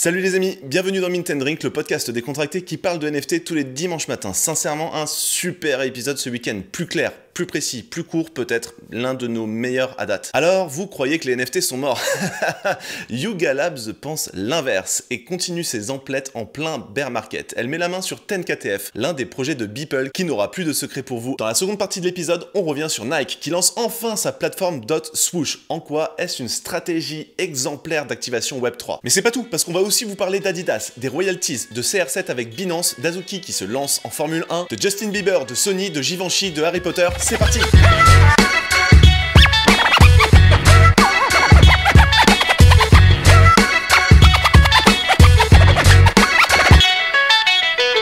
Salut les amis, bienvenue dans Mint & Drink, le podcast décontracté qui parle de NFT tous les dimanches matins. Sincèrement, un super épisode ce week-end, plus clair, plus précis, plus court, peut-être l'un de nos meilleurs à date. Alors, vous croyez que les NFT sont morts? Yuga Labs pense l'inverse et continue ses emplettes en plein bear market. Elle met la main sur 10KTF, l'un des projets de Beeple qui n'aura plus de secret pour vous. Dans la seconde partie de l'épisode, on revient sur Nike qui lance enfin sa plateforme .swoosh. En quoi est-ce une stratégie exemplaire d'activation Web3? Mais c'est pas tout, parce qu'on va aussi vous parler d'Adidas, des royalties, de CR7 avec Binance, d'Azuki qui se lance en Formule 1, de Justin Bieber, de Sony, de Givenchy, de Harry Potter. C'est parti!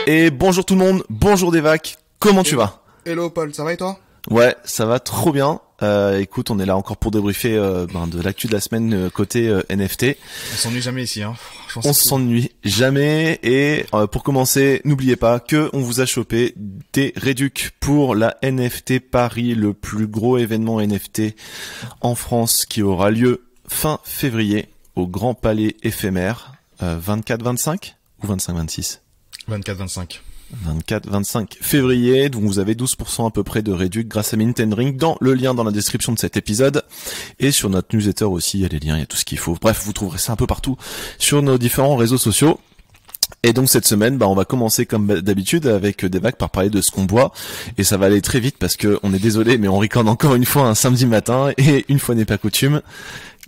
Et bonjour tout le monde, bonjour Devac, comment tu vas? Hello Paul, ça va et toi? Ouais, ça va trop bien. Écoute, on est là encore pour débriefer de l'actu de la semaine côté NFT. On s'ennuie jamais ici, hein. On s'ennuie jamais. Et pour commencer, n'oubliez pas que on vous a chopé des réducs pour la NFT Paris, le plus gros événement NFT en France qui aura lieu fin février au Grand Palais éphémère, 24-25 ou 25-26 24-25. 24-25 février, donc vous avez 12% à peu près de réduc grâce à Mint & Drink dans le lien dans la description de cet épisode et sur notre newsletter aussi, il y a les liens, il y a tout ce qu'il faut. Bref, vous trouverez ça un peu partout sur nos différents réseaux sociaux. Et donc cette semaine, on va commencer comme d'habitude avec Devac par parler de ce qu'on boit et ça va aller très vite parce que on est désolé mais on record encore une fois un samedi matin et une fois n'est pas coutume.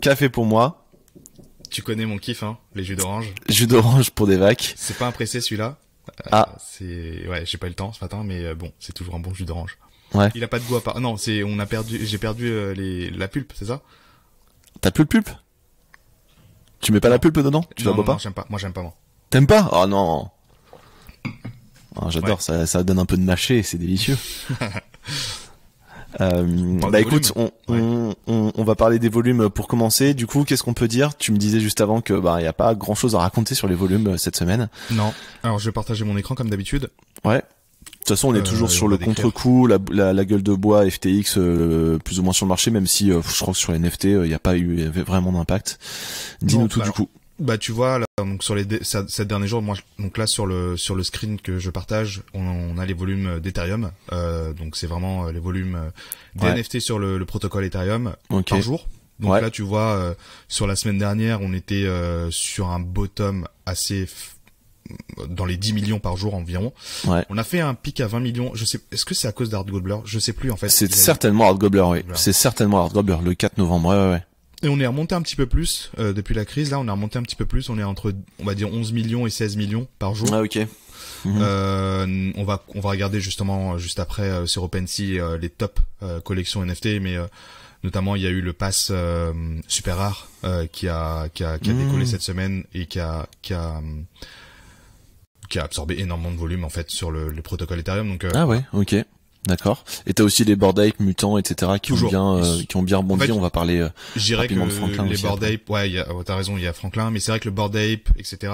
Café pour moi. Tu connais mon kiff, hein, les jus d'orange. Jus d'orange pour Devac. C'est pas un pressé celui-la. J'ai pas eu le temps ce matin, mais bon, c'est toujours un bon jus d'orange. Ouais. Il a pas de goût à part. Non, j'ai perdu la pulpe, c'est ça? T'as plus de pulpe? Tu mets pas la pulpe dedans? Tu la bois pas? Non, j'aime pas. Moi, j'aime pas, moi. T'aimes pas? Oh non. Oh, j'adore, ouais. ça donne un peu de mâcher, c'est délicieux. Écoute, on va parler des volumes pour commencer. Du coup, qu'est-ce qu'on peut dire? Tu me disais juste avant que y a pas grand chose à raconter sur les volumes cette semaine. Non. Alors, je vais partager mon écran comme d'habitude. Ouais. De toute façon, on est toujours sur le contre-coup, la gueule de bois FTX, plus ou moins sur le marché, même si je crois que sur les NFT, il y avait vraiment d'impact. Dis-nous tout du coup. Tu vois là, donc sur les 7 derniers jours, moi donc là sur le screen que je partage, on a les volumes d'Ethereum, donc c'est vraiment les volumes des NFT sur le protocole Ethereum par jour. Donc là tu vois sur la semaine dernière, on était sur un bottom assez dans les 10 millions par jour environ. Ouais. On a fait un pic à 20 millions. Je sais, est-ce que c'est à cause d'Art Gobbler? Je sais plus en fait. C'est certainement Art Gobbler, oui. C'est certainement Art Gobbler le 4 novembre. Ouais. Et on est remonté un petit peu plus depuis la crise. Là, on est remonté un petit peu plus. On est entre, on va dire, 11 millions et 16 millions par jour. Ah, ok. On va regarder justement juste après sur OpenSea les top collections NFT, mais notamment il y a eu le pass super rare qui a décollé cette semaine et qui a absorbé énormément de volume en fait sur le protocole Ethereum. Donc ah ouais, ok. D'accord. Et t'as aussi les Bored Ape mutants, etc. qui ont bien rebondi. En fait, on va parler rapidement de Franklin les aussi. Bored Ape, t'as raison, il y a Franklin, mais c'est vrai que le Bored Ape, etc.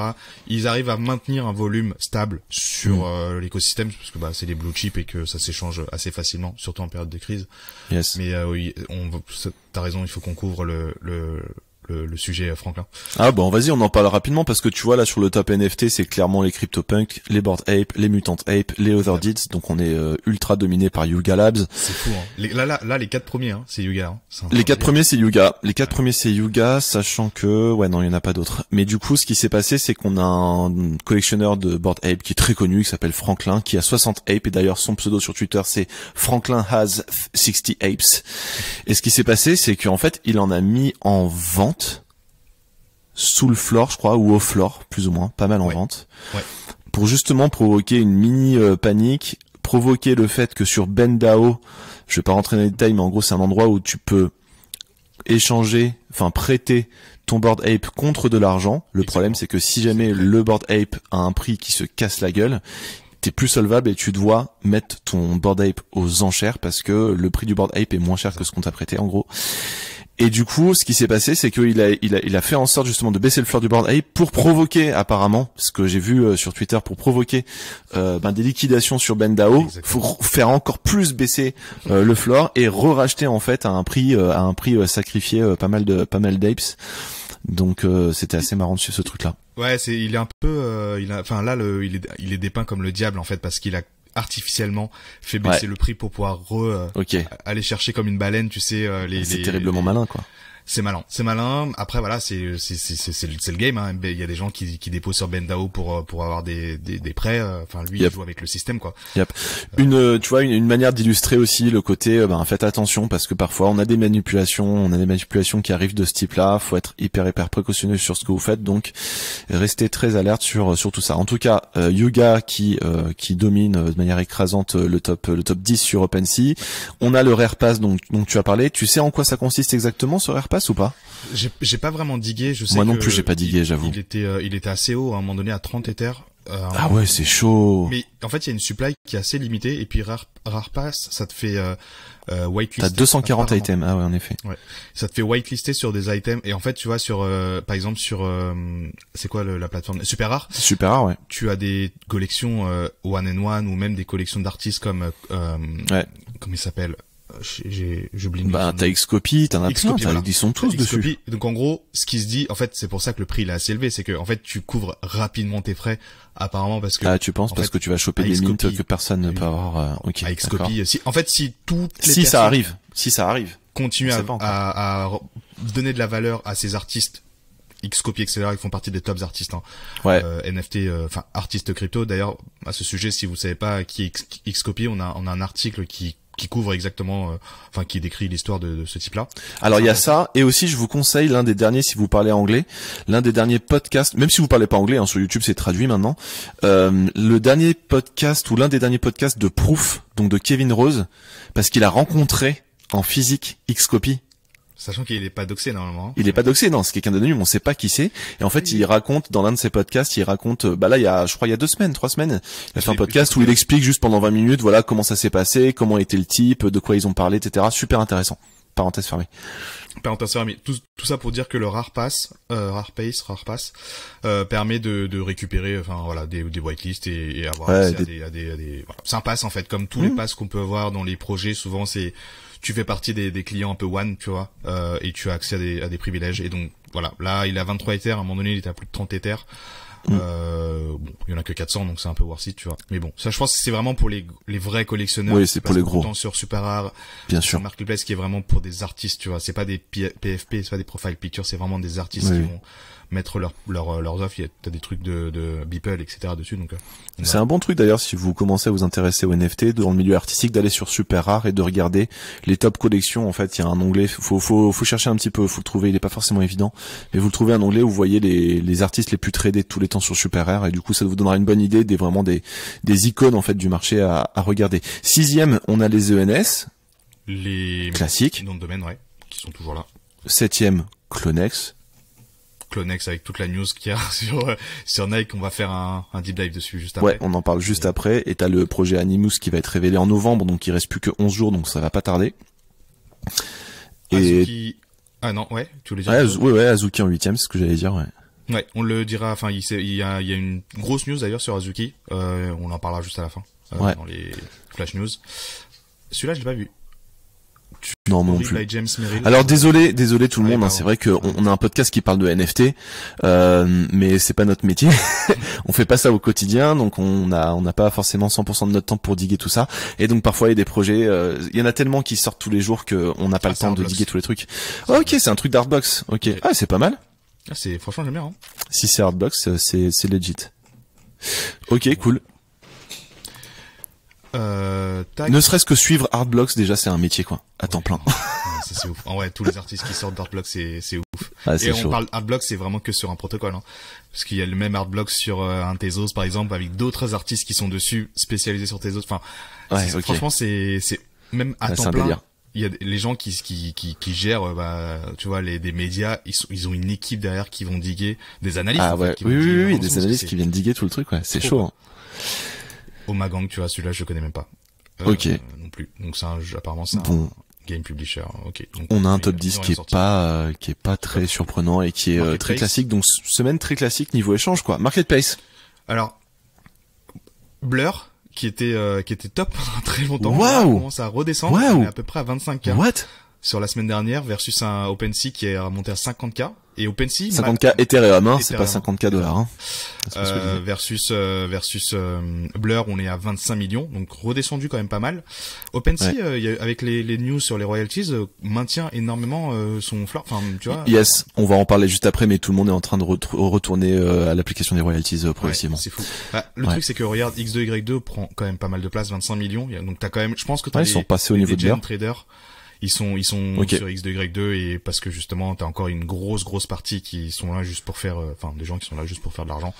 Ils arrivent à maintenir un volume stable sur l'écosystème parce que c'est des blue chips et que ça s'échange assez facilement, surtout en période de crise. Yes. Mais oui, t'as raison, il faut qu'on couvre le sujet Franklin. Ah vas-y, on en parle rapidement parce que tu vois là sur le top NFT, c'est clairement les CryptoPunks, les Bored Ape, les Mutant Ape, les Other Deeds, donc on est ultra dominé par Yuga Labs. C'est fou hein. Là les 4 premiers c'est Yuga hein. Les 4 premiers c'est Yuga. Les 4 premiers c'est Yuga, sachant que il y en a pas d'autres. Mais du coup, ce qui s'est passé, c'est qu'on a un collectionneur de Bored Ape qui est très connu, qui s'appelle Franklin, qui a 60 Ape et d'ailleurs son pseudo sur Twitter c'est Franklin has 60 Apes. Et ce qui s'est passé, c'est qu'en fait, il en a mis en vente sous le floor, je crois, ou au floor, plus ou moins, pas mal en vente, pour justement provoquer une mini panique, provoquer le fait que sur BendDAO, je vais pas rentrer dans les détails, mais en gros c'est un endroit où tu peux prêter ton Bored Ape contre de l'argent. Le problème c'est que si jamais le Bored Ape a un prix qui se casse la gueule, t'es plus solvable et tu dois mettre ton Bored Ape aux enchères parce que le prix du Bored Ape est moins cher que ce qu'on t'a prêté en gros. Et du coup, ce qui s'est passé, c'est qu'il a fait en sorte justement de baisser le floor du Bored Ape pour provoquer, apparemment, ce que j'ai vu sur Twitter, pour provoquer des liquidations sur BendDAO. Faut faire encore plus baisser le floor et re-racheter en fait à un prix sacrifié pas mal d'apes. Donc c'était assez marrant de suivre ce truc-là. Ouais, il est un peu, enfin là, il est dépeint comme le diable en fait parce qu'il a artificiellement fait baisser le prix pour pouvoir aller chercher comme une baleine, tu sais, c'est terriblement malin, quoi. C'est malin. Après voilà, c'est le game. Hein. Il y a des gens qui déposent sur Bendao pour avoir des prêts. Enfin lui, il joue avec le système, quoi. Tu vois, une manière d'illustrer aussi le côté. Faites attention parce que parfois on a des manipulations qui arrivent de ce type-là. Faut être hyper précautionneux sur ce que vous faites. Donc restez très alerte sur tout ça. En tout cas, Yuga qui domine de manière écrasante le top 10 sur OpenSea. On a le Rare Pass donc tu as parlé. Tu sais en quoi ça consiste exactement ce Rare Pass ou pas? J'ai pas vraiment digué, je sais. Moi non plus, j'ai pas digué, j'avoue. Il était assez haut à un moment donné à 30 Ethers. Ah ouais, c'est chaud. Mais en fait, il y a une supply qui est assez limitée et puis Rare Pass, ça te fait whitelist. T'as 240 items. Ah ouais, en effet. Ouais. Ça te fait whitelister sur des items et en fait, tu vois sur par exemple sur c'est quoi la plateforme Super Rare. Super Rare, ouais. Tu as des collections one and one ou même des collections d'artistes comme comment il s'appelle j'oublie. T'as Xcopy, t'en as plein, voilà. Ils sont tous dessus. Donc en gros, ce qui se dit, en fait, c'est pour ça que le prix il est assez élevé, c'est que en fait tu couvres rapidement tes frais, apparemment parce que. Tu penses parce que tu vas choper des mints que personne ne peut avoir. Ok. À Xcopy, si toutes les ça arrive. Continuent à donner de la valeur à ces artistes. Xcopy, etc. Ils font partie des tops artistes, hein. Ouais. NFT, enfin artistes crypto. D'ailleurs, à ce sujet, si vous savez pas qui est Xcopy, on a un article qui couvre exactement, qui décrit l'histoire de ce type-là. Alors il y a ça, et aussi je vous conseille l'un des derniers, si vous parlez anglais, l'un des derniers podcasts, même si vous parlez pas anglais, hein, sur YouTube c'est traduit maintenant, le dernier podcast ou l'un des derniers podcasts de Proof, donc de Kevin Rose, parce qu'il a rencontré en physique Xcopy. Sachant qu'il est pas doxé normalement. Hein. Il est pas doxé, non, c'est quelqu'un d'anonyme, on sait pas qui c'est. Et en fait, il raconte dans l'un de ses podcasts, il y a 3 semaines, il a fait un podcast où il explique juste pendant 20 minutes, voilà, comment ça s'est passé, comment était le type, de quoi ils ont parlé, etc. Super intéressant. Parenthèse fermée. Tout ça pour dire que le Rare Pass permet de récupérer, des whitelists et avoir accès à des c'est un pass en fait, comme tous les passes qu'on peut avoir dans les projets. Souvent c'est tu fais partie des clients un peu one, tu vois, et tu as accès à des privilèges. Et donc, voilà. Là, il a 23 Ethers. À un moment donné, il était à plus de 30 Ethers. Il y en a que 400, donc c'est un peu worth it, tu vois. Mais bon, ça, je pense que c'est vraiment pour les vrais collectionneurs. Oui, c'est pour les gros. Sur Super Rare. Bien sûr. Marketplace qui est vraiment pour des artistes, tu vois. C'est pas des PFP, c'est pas des profile pictures, c'est vraiment des artistes qui vont mettre leurs offres. T'as des trucs de Beeple, etc. dessus, donc. C'est un bon truc d'ailleurs si vous commencez à vous intéresser aux NFT dans le milieu artistique, d'aller sur Super Rare et de regarder les top collections. En fait, il y a un onglet, faut chercher un petit peu, faut le trouver, il est pas forcément évident, mais vous le trouvez un onglet où vous voyez les artistes les plus tradés de tous les temps sur Super Rare, et du coup ça vous donnera une bonne idée des icônes en fait du marché à regarder. 6e, on a les ENS, les classiques, noms de domaine, qui sont toujours là. 7e, Clonex avec toute la news qu'il y a sur Nike, on va faire un deep dive dessus juste après. Ouais, on en parle juste après, et t'as le projet Animus qui va être révélé en novembre, donc il reste plus que 11 jours, donc ça va pas tarder. Et tu voulais dire Azuki en 8e, c'est ce que j'allais dire, ouais. Ouais, on le dira, il y a une grosse news d'ailleurs sur Azuki, on en parlera juste à la fin, dans les flash news. Celui-là, je l'ai pas vu. Non, non plus. James Merrill. Alors désolé tout le monde, c'est vrai qu'on a un podcast qui parle de NFT, mais c'est pas notre métier. On fait pas ça au quotidien, donc on n'a pas forcément 100% de notre temps pour diguer tout ça. Et donc parfois il y a des projets, il y en a tellement qui sortent tous les jours qu'on n'a pas le temps de diguer tous les trucs. Ok, c'est un truc d'Artbox. Ok, c'est pas mal. Franchement j'aime bien. Hein. Si c'est Artbox, c'est legit. Ok, cool. Ne serait-ce que suivre Artblocks, déjà c'est un métier quoi, à temps plein. C'est ouf. En vrai, tous les artistes qui sortent d'Artblocks, c'est ouf. Et on parle Artblocks, c'est vraiment que sur un protocole, hein. Parce qu'il y a le même Artblocks sur un Tezos par exemple, avec d'autres artistes qui sont dessus, spécialisés sur Tezos. Enfin, franchement, c'est même à temps plein. Il y a les gens qui gèrent, tu vois, des médias, ils ont une équipe derrière qui vont diguer, des analystes. Oui, des analystes qui viennent diguer tout le truc, c'est chaud. Hein. Omagang, tu vois, celui-là, je le connais même pas. Ok. Non plus. Donc apparemment, c'est un game publisher. Ok. Donc, on a un top 10 qui est pas très surprenant et qui est très classique. Donc, semaine très classique niveau échange, quoi. Marketplace. Alors, Blur, qui était top pendant très longtemps. Waouh! Commence à redescendre. On est à peu près à 25K. What? Sur la semaine dernière versus un OpenSea qui est remonté à 50K. Et OpenSea 50K Ethereum, hein, c'est pas 50K dollars. Hein. Versus Blur, on est à 25 millions, donc redescendu quand même pas mal. OpenSea, avec les news sur les royalties, maintient énormément son floor. Enfin, tu vois. Yes, on va en parler juste après, mais tout le monde est en train de retourner à l'application des royalties progressivement. C'est fou. Le truc, c'est que regarde, X2Y2 prend quand même pas mal de place, 25 millions. Donc t'as quand même, je pense que t'as ils sont passés au niveau de Blur. Traders. Ils sont sur X2Y2 et parce que justement t'as encore une grosse partie qui sont là juste pour faire, des gens qui sont là juste pour faire de l'argent.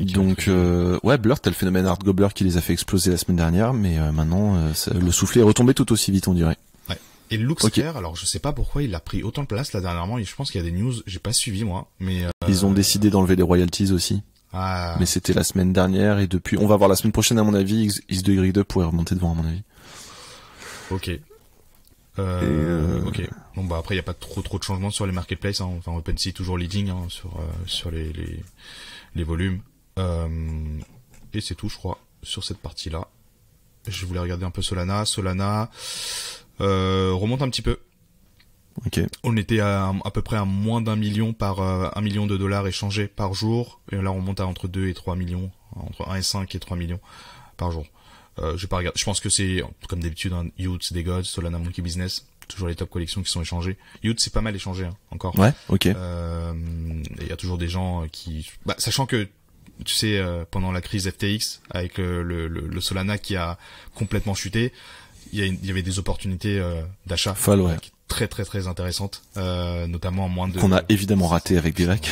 Donc Blur, t'as le phénomène Art Gobbler qui les a fait exploser la semaine dernière, mais maintenant le soufflet est retombé tout aussi vite, on dirait. Ouais. Et Luxcare, alors je sais pas pourquoi il a pris autant de place là dernièrement. Je pense qu'il y a des news, j'ai pas suivi moi, mais ils ont décidé d'enlever les royalties aussi. Mais c'était la semaine dernière et depuis, on va voir la semaine prochaine à mon avis, X2Y2 pourrait remonter devant à mon avis. Ok. Ok. Bon bah après il y a pas trop de changements sur les marketplaces. Hein. Enfin OpenSea toujours leading sur les volumes. Et c'est tout je crois sur cette partie là. Je voulais regarder un peu Solana. Solana remonte un petit peu. Ok. On était à peu près à moins d'1 million par $1 million échangés par jour. Et là on monte à entre 2 et 3 millions, entre 1 et 5 et 3 millions par jour. Je vais pas regarder. Je pense que c'est comme d'habitude Youth, des Gods, Solana Monkey Business, toujours les top collections qui sont échangées. Youth c'est pas mal échangé encore. Ouais, ok. Il y a toujours des gens qui, sachant que tu sais pendant la crise FTX avec le Solana qui a complètement chuté, il y avait des opportunités d'achat très intéressantes, notamment en moins de qu'on a évidemment raté avec Vivek.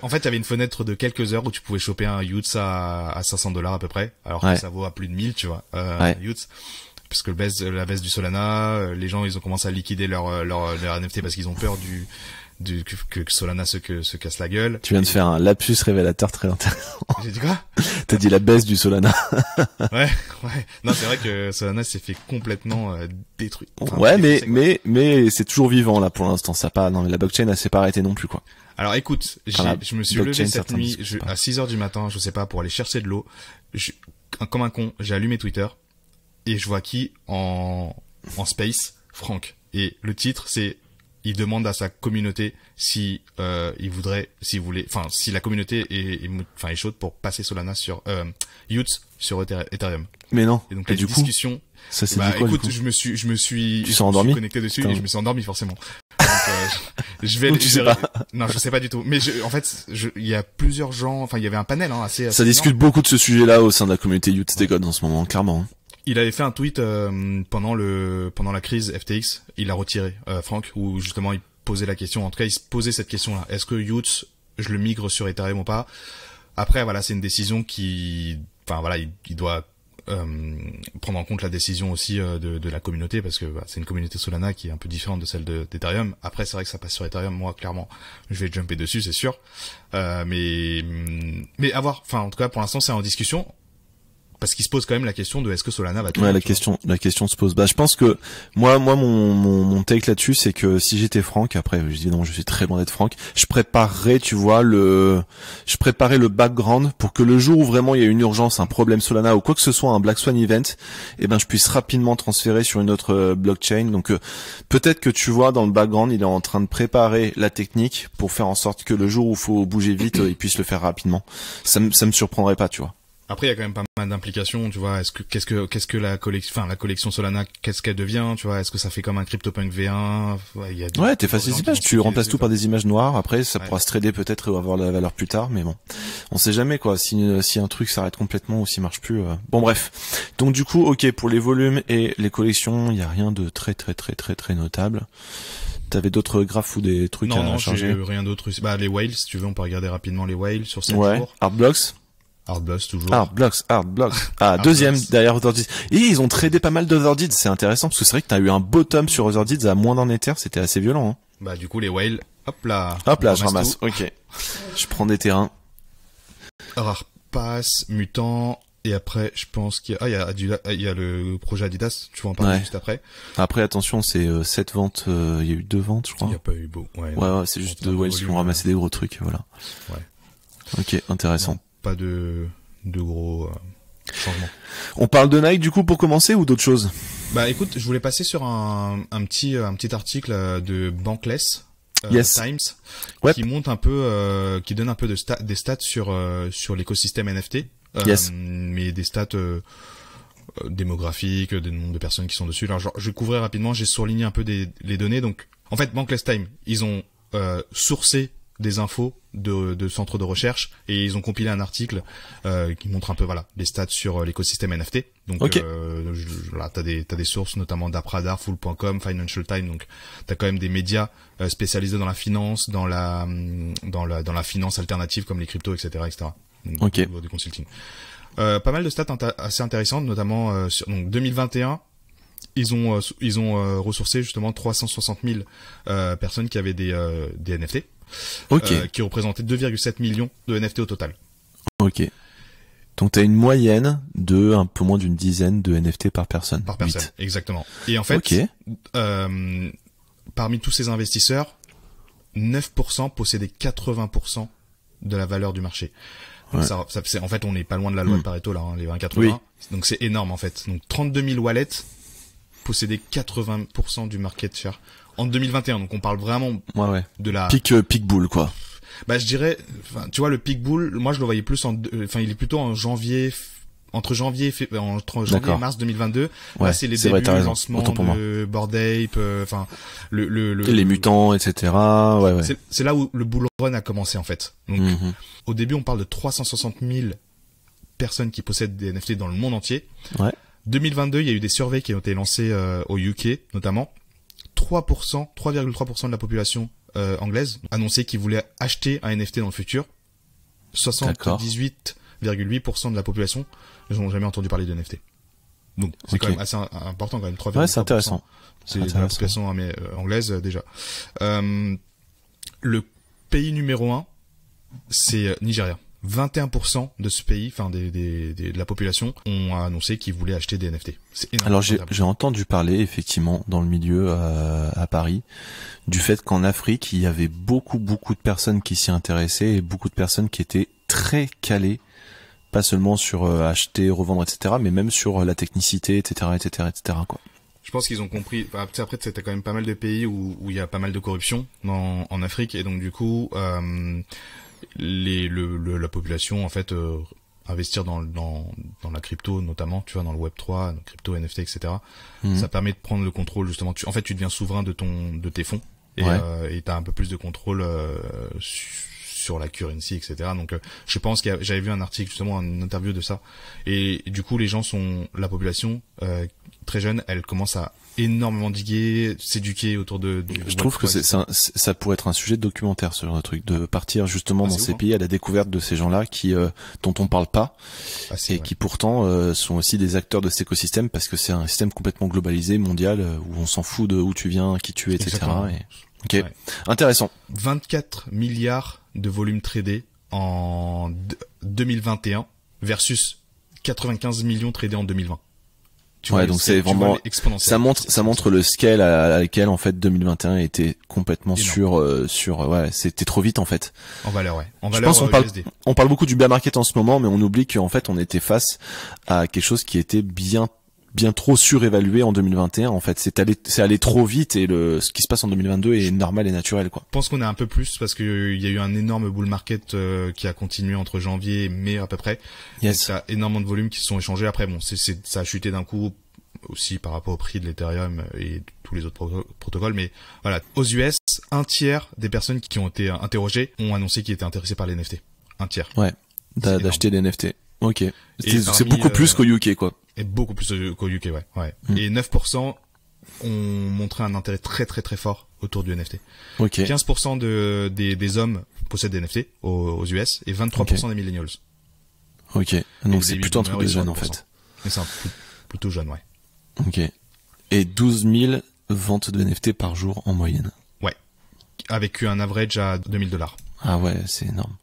En fait, il y avait une fenêtre de quelques heures où tu pouvais choper un Youth à $500 à peu près, alors que ça vaut à plus de 1000, tu vois, Youth. Parce que la baisse du Solana, les gens, ils ont commencé à liquider leur NFT parce qu'ils ont peur que Solana se casse la gueule. Tu viens de faire un lapsus révélateur très intéressant. J'ai dit quoi? T'as dit la baisse du Solana. Ouais. Non, c'est vrai que Solana s'est fait complètement détruire. Enfin, mais c'est toujours vivant là pour l'instant. Non, mais la blockchain elle s'est pas arrêtée non plus quoi. Alors écoute, je me suis levé cette nuit à 6h du matin, je sais pas, pour aller chercher de l'eau. Comme un con, j'ai allumé Twitter et je vois qui en space, Franck. Et le titre c'est il demande à sa communauté si la communauté est chaude pour passer Solana sur Youth sur Ethereum. Mais non. Et donc la discussion. Ça c'est du quoi, écoute, je me suis connecté dessus. Putain. Et je me suis endormi forcément. Donc, je vais. Tu sais pas. Non, je sais pas du tout. Mais il y a plusieurs gens. Enfin, il y avait un panel assez. Ça discute beaucoup de ce sujet-là au sein de la communauté Youth des Gods en ce moment, clairement. Il avait fait un tweet pendant la crise FTX. Il a retiré Franck, où justement il posait la question. En tout cas, il se posait cette question-là. Est-ce que Youth, je le migre sur Ethereum ou pas? Après, voilà, c'est une décision il doit prendre en compte la décision aussi de la communauté parce que c'est une communauté Solana qui est un peu différente de celle d'Ethereum. Après c'est vrai que ça passe sur Ethereum, moi clairement je vais jumper dessus c'est sûr, mais à voir. Enfin en tout cas pour l'instant c'est en discussion parce qu'il se pose quand même la question de est-ce que Solana va tenir. Ouais, la question se pose. Je pense que moi mon take là-dessus c'est que si j'étais Franck, après évidemment je suis très loin d'être Franck, je préparerais le background pour que le jour où vraiment il y a une urgence, un problème Solana ou quoi que ce soit, un Black Swan event, je puisse rapidement transférer sur une autre blockchain. Donc peut-être que tu vois dans le background, il est en train de préparer la technique pour faire en sorte que le jour où il faut bouger vite, il puisse le faire rapidement. Ça me surprendrait pas, tu vois. Après, il y a quand même pas mal d'implications, tu vois. Qu'est-ce que la collection Solana, qu'est-ce qu'elle devient, tu vois. Est-ce que ça fait comme un CryptoPunk V1? Ouais, t'effaces les images, tu remplaces tout par des images noires. Après, ça pourra se trader peut-être ou avoir la valeur plus tard, mais bon. On sait jamais, quoi. Si un truc s'arrête complètement ou s'il marche plus. Bon, bref. Donc, du coup, ok, pour les volumes et les collections, il y a rien de très notable. T'avais d'autres graphes ou des trucs à charger? Non, j'ai rien d'autre. Les whales, si tu veux, on peut regarder rapidement les whales sur 7 jours. Artblocks. Artblocks toujours. Artblocks. Deuxième derrière OtherDeeds. Et ils ont tradé pas mal d'OtherDeeds, c'est intéressant parce que c'est vrai que t'as eu un bottom sur OtherDeeds à moins d'un Ether, c'était assez violent. Hein. Du coup les whales, hop là, je ramasse. Tout. Ok. Je prends des terrains. Rare Pass, Mutant, et après je pense qu'il y a le projet Adidas, tu vas en parler juste après. Après attention, c'est 7 ventes, il y a eu 2 ventes je crois. Il y a pas eu beau. Ouais, c'est juste 2 whales qui ont ramassé des gros trucs, voilà. Ouais. Ok, intéressant. Non. Pas de gros changements. On parle de Nike du coup pour commencer ou d'autres choses? Écoute, je voulais passer sur un petit article de Bankless. Times, Ouais. qui montre un peu, qui donne un peu des stats sur l'écosystème NFT, mais des stats démographiques, des nombres de personnes qui sont dessus. Alors, je couvrais rapidement, j'ai surligné un peu les données. Donc, en fait, Bankless Time, ils ont sourcé des infos de centres de recherche et ils ont compilé un article qui montre un peu les stats sur l'écosystème NFT. Donc là t'as des sources notamment d'Apradar, Fool.com, Financial Times. Donc t'as quand même des médias spécialisés dans la finance, dans la finance alternative comme les cryptos, etc. Donc, au niveau du consulting. Pas mal de stats assez intéressantes, notamment donc 2021. Ils ont ressourcé justement 360 000 personnes qui avaient des NFT, qui représentaient 2,7 millions de NFT au total. Ok. Donc t'as une moyenne de un peu moins d'une dizaine de NFT par personne. Par personne, 8. Exactement. Et en fait, parmi tous ces investisseurs, 9% possédaient 80% de la valeur du marché. Donc en fait, on n'est pas loin de la loi de Pareto là, les 20-80. Oui. Donc c'est énorme en fait. Donc 32 000 wallets possédaient 80% du market share en 2021. Donc on parle vraiment de la peak bull quoi. Bah je dirais, tu vois, le peak bull, moi je le voyais plus il est plutôt en janvier, entre janvier et mars 2022. Là c'est les débuts, le lancement de Bored Ape, les mutants, etc. C'est là où le bull run a commencé en fait. Donc au début on parle de 360 000 personnes qui possèdent des NFT dans le monde entier. 2022, il y a eu des surveys qui ont été lancés au UK notamment. 3,3% de la population anglaise annonçait qu'ils voulaient acheter un NFT dans le futur. 78,8% de la population n'ont jamais entendu parler de NFT. Donc c'est quand même assez important quand même. 3,3%. Ouais, c'est intéressant. C'est la population anglaise déjà. Le pays numéro 1, c'est Nigeria. 21% de ce pays, de la population, ont annoncé qu'ils voulaient acheter des NFT. C'est énorme. Alors j'ai entendu parler effectivement dans le milieu à Paris du fait qu'en Afrique il y avait beaucoup de personnes qui s'y intéressaient et beaucoup de personnes qui étaient très calées, pas seulement sur acheter, revendre, etc., mais même sur la technicité, etc., quoi. Je pense qu'ils ont compris. Après, c'était quand même pas mal de pays où il y a pas mal de corruption en Afrique et donc du coup. La population en fait investir dans la crypto notamment, tu vois, dans le Web3, crypto, NFT, etc. Ça permet de prendre le contrôle justement. En fait, tu deviens souverain de tes fonds et t'as un peu plus de contrôle sur la currency, etc. Donc, je pense j'avais vu un article justement, une interview de ça. Et du coup, la population très jeune, elle commence à énormément diguer, s'éduquer autour du je trouve que ça pourrait être un sujet de documentaire, ce genre de truc, de partir justement dans ces pays à la découverte de ces gens-là dont on parle pas qui pourtant sont aussi des acteurs de cet écosystème parce que c'est un système complètement globalisé, mondial, où on s'en fout de où tu viens, qui tu es, etc. Intéressant. 24 milliards de volume tradé en 2021 versus 95 millions tradés en 2020. Donc c'est vraiment ça montre le scale à laquelle en fait 2021 était complètement c'était trop vite en fait. En valeur Je pense on parle beaucoup du bear market en ce moment, mais on oublie qu'en fait on était face à quelque chose qui était bien trop surévalué en 2021 en fait. C'est allé trop vite et ce qui se passe en 2022 est normal et naturel quoi. Je pense qu'on est un peu plus parce que il y a eu un énorme bull market qui a continué entre janvier et mai à peu près. Yes. Donc, t'as énormément de volumes qui se sont échangés. Après ça a chuté d'un coup aussi par rapport au prix de l'Ethereum et tous les autres protocoles, mais voilà, aux US, un tiers des personnes qui ont été interrogées ont annoncé qu'ils étaient intéressés par les NFT. Un tiers. D'acheter des NFT. Ok. C'est beaucoup plus qu'au UK quoi. Et beaucoup plus qu'au UK, ouais. Et 9% ont montré un intérêt très très très fort autour du NFT. 15% des hommes possèdent des NFT aux US et 23% des millennials. Donc c'est plutôt un truc de jeunes en fait. Mais c'est plutôt jeune, ouais. Et 12 000 ventes de NFT par jour en moyenne. Ouais. Avec un average à $2,000. Ah ouais, c'est énorme.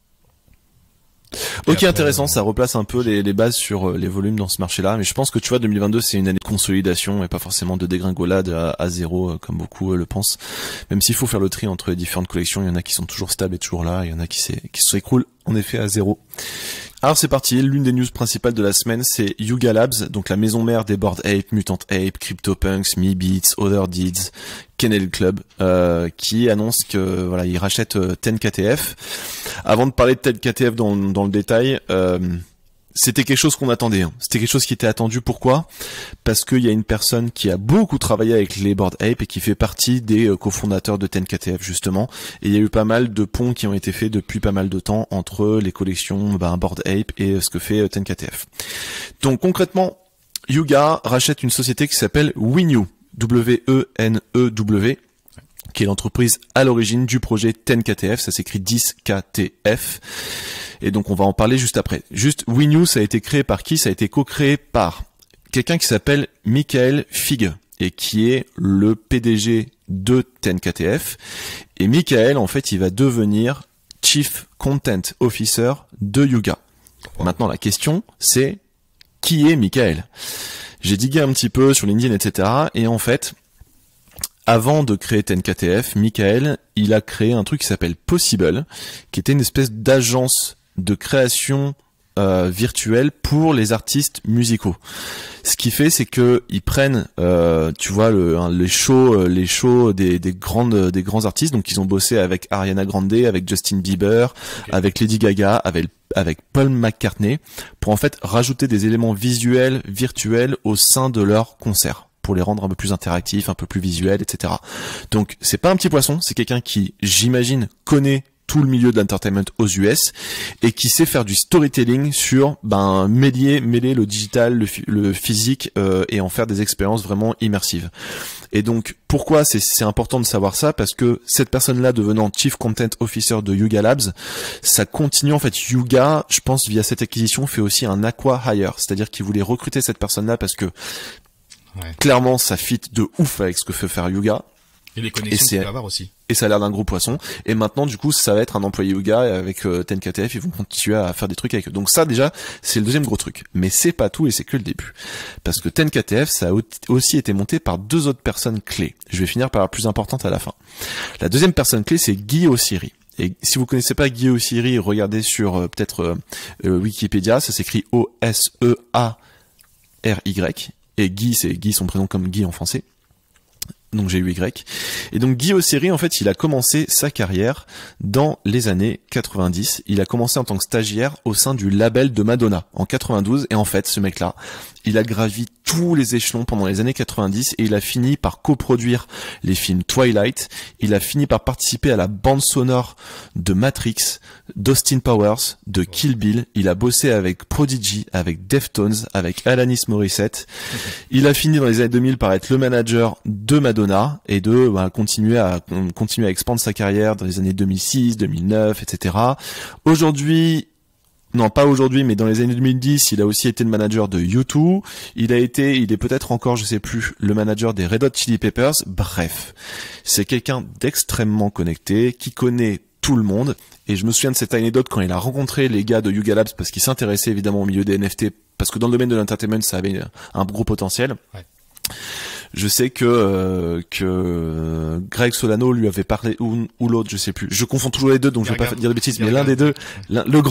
Après, intéressant, ça replace un peu les bases sur les volumes dans ce marché-là, mais je pense que tu vois 2022 c'est une année de consolidation et pas forcément de dégringolade à zéro comme beaucoup le pensent. Même s'il faut faire le tri entre les différentes collections, il y en a qui sont toujours stables et toujours là, il y en a qui s'écroulent en effet à zéro. Alors c'est parti, l'une des news principales de la semaine, c'est Yuga Labs, donc la maison mère des Bored Ape, Mutant Ape, CryptoPunks, MeBeats, Other Deeds, Kennel Club, qui annonce que voilà, ils rachètent 10KTF. Avant de parler de 10KTF dans le détail, c'était quelque chose qu'on attendait. Hein. C'était quelque chose qui était attendu. Pourquoi ? Parce qu'il y a une personne qui a beaucoup travaillé avec les Bored Ape et qui fait partie des cofondateurs de 10KTF justement. Et il y a eu pas mal de ponts qui ont été faits depuis pas mal de temps entre les collections Bored Ape et ce que fait 10KTF. Donc concrètement, Yuga rachète une société qui s'appelle Wenew, W-E-N-E-W, qui est l'entreprise à l'origine du projet 10KTF. Ça s'écrit 10KTF. Et donc on va en parler juste après. Juste, Wenew, ça a été créé par qui ? Ça a été co-créé par quelqu'un qui s'appelle Michael Fig et qui est le PDG de 10KTF. Et Michael, en fait, il va devenir Chief Content Officer de Yuga. Maintenant, la question, c'est qui est Michael ? J'ai digué un petit peu sur LinkedIn, etc. Et en fait, avant de créer 10KTF, Michael, il a créé un truc qui s'appelle Possible, qui était une espèce d'agence de création virtuelle pour les artistes musicaux. Ce qu'il fait, c'est que ils prennent, tu vois, les shows des grands artistes. Donc, ils ont bossé avec Ariana Grande, avec Justin Bieber, avec Lady Gaga, avec Paul McCartney, pour en fait rajouter des éléments visuels, virtuels au sein de leurs concerts, pour les rendre un peu plus interactifs, un peu plus visuels, etc. Donc, c'est pas un petit poisson, c'est quelqu'un qui, j'imagine, connaît tout le milieu de l'entertainment aux US et qui sait faire du storytelling sur mêler le digital, le physique et en faire des expériences vraiment immersives. Et donc pourquoi c'est important de savoir ça ? Parce que cette personne-là devenant Chief Content Officer de Yuga Labs, ça continue en fait. Yuga, je pense via cette acquisition, fait aussi un aqua hire, c'est-à-dire qu'il voulait recruter cette personne-là parce que clairement ça fit de ouf avec ce que fait faire Yuga. Et les connexions qu'il va avoir aussi. Et ça a l'air d'un gros poisson. Et maintenant, du coup, ça va être un employé Yuga avec 10KTF. Ils vont continuer à faire des trucs avec eux. Donc ça, déjà, c'est le deuxième gros truc. Mais c'est pas tout et c'est que le début. Parce que 10KTF, ça a aussi été monté par deux autres personnes clés. Je vais finir par la plus importante à la fin. La deuxième personne clé, c'est Guy Ossiri. Et si vous connaissez pas Guy Ossiri, regardez sur Wikipédia. Ça s'écrit O-S-E-A-R-Y. Et Guy, c'est Guy, son prénom comme Guy en français. Donc j'ai eu Y. Et donc Guy Ossiri, en fait, il a commencé sa carrière dans les années 90. Il a commencé en tant que stagiaire au sein du label de Madonna en 92. Et en fait, ce mec-là, il a gravi tous les échelons pendant les années 90 et il a fini par coproduire les films Twilight. Il a fini par participer à la bande sonore de Matrix, d'Austin Powers, de Kill Bill. Il a bossé avec Prodigy, avec Deftones, avec Alanis Morissette. Il a fini dans les années 2000 par être le manager de Madonna et de continuer à expandre sa carrière dans les années 2006, 2009, etc. Non, pas aujourd'hui, mais dans les années 2010, il a aussi été le manager de U2. Il est peut-être encore, je sais plus, le manager des Red Hot Chili Peppers. Bref, c'est quelqu'un d'extrêmement connecté, qui connaît tout le monde. Et je me souviens de cette anecdote quand il a rencontré les gars de Yuga Labs parce qu'il s'intéressait évidemment au milieu des NFT, parce que dans le domaine de l'entertainment, ça avait un gros potentiel. Ouais. Je sais que Greg Solano lui avait parlé ou l'autre, je sais plus. Je confonds toujours les deux, donc je vais pas dire de bêtises. Mais l'un des deux, le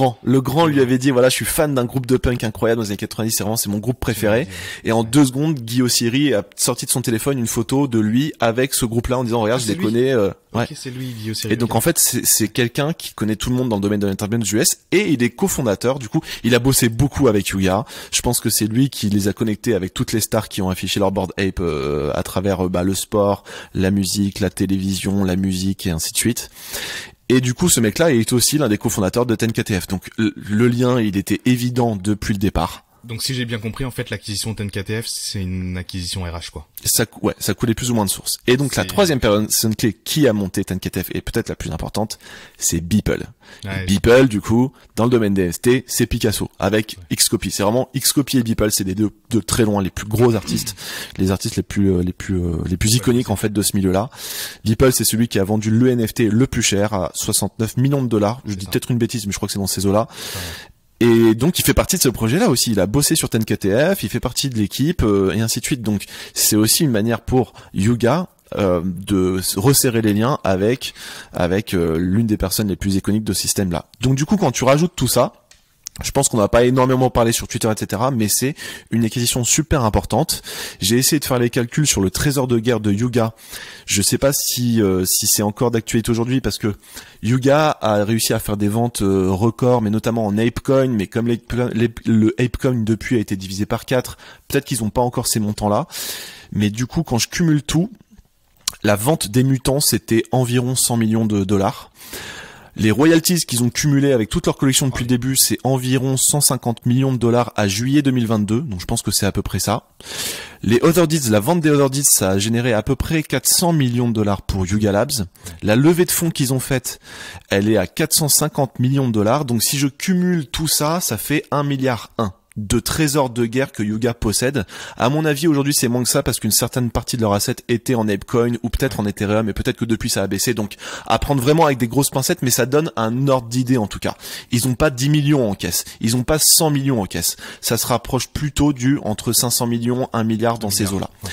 grand lui avait dit voilà, je suis fan d'un groupe de punk incroyable dans les années 90. C'est mon groupe préféré. Et en 2 secondes, Guy Ossiri a sorti de son téléphone une photo de lui avec ce groupe-là en disant regarde, je les connais. Ouais. Okay, c'est lui, Guy Ossiri. Et donc en fait, c'est quelqu'un qui connaît tout le monde dans le domaine de l'entertainment US et il est cofondateur. Du coup, il a bossé beaucoup avec Yuga. Je pense que c'est lui qui les a connectés avec toutes les stars qui ont affiché leur Bored Ape à travers le sport, la musique, la télévision, la musique et ainsi de suite. Et du coup, ce mec-là est aussi l'un des cofondateurs de 10KTF. Donc le lien, il était évident depuis le départ. Donc si j'ai bien compris, en fait, l'acquisition de 10KTF, c'est une acquisition RH, quoi. Ça coulait plus ou moins de source. Et donc la troisième personne clé qui a monté 10KTF, et peut-être la plus importante, c'est Beeple. Ouais, Beeple, du coup, dans le domaine des NFT, c'est Picasso, avec Xcopy. C'est vraiment Xcopy et Beeple, c'est des deux de très loin les plus gros artistes, les artistes les plus iconiques, en fait, de ce milieu-là. Beeple, c'est celui qui a vendu le NFT le plus cher à 69 millions de dollars. Je dis peut-être une bêtise, mais je crois que c'est dans ces eaux-là. Et donc il fait partie de ce projet-là aussi. Il a bossé sur 10KTF, il fait partie de l'équipe et ainsi de suite. Donc c'est aussi une manière pour Yuga de resserrer les liens avec l'une des personnes les plus iconiques de ce système-là. Donc du coup, quand tu rajoutes tout ça, Je pense qu'on n'a pas énormément parlé sur Twitter, etc., mais c'est une acquisition super importante. J'ai essayé de faire les calculs sur le trésor de guerre de Yuga. Je sais pas si c'est encore d'actualité aujourd'hui, parce que Yuga a réussi à faire des ventes records, mais notamment en ApeCoin, mais comme le ApeCoin depuis a été divisé par 4, peut-être qu'ils n'ont pas encore ces montants-là. Mais du coup, quand je cumule tout, la vente des mutants, c'était environ 100 millions de dollars. Les royalties qu'ils ont cumulées avec toute leur collection depuis le début, c'est environ 150 millions de dollars à juillet 2022. Donc je pense que c'est à peu près ça. Les Other Deeds, la vente des Other Deeds, ça a généré à peu près 400 millions de dollars pour Yuga Labs. La levée de fonds qu'ils ont faite, elle est à 450 millions de dollars. Donc si je cumule tout ça, ça fait 1,1 milliard de trésors de guerre que Yuga possède. À mon avis, aujourd'hui, c'est moins que ça parce qu'une certaine partie de leur asset était en ApeCoin ou peut-être en Ethereum, et peut-être que depuis ça a baissé. Donc, à prendre vraiment avec des grosses pincettes, mais ça donne un ordre d'idée en tout cas. Ils ont pas 10 millions en caisse. Ils ont pas 100 millions en caisse. Ça se rapproche plutôt du entre 500 millions, 1 milliard dans ces eaux-là. Ouais.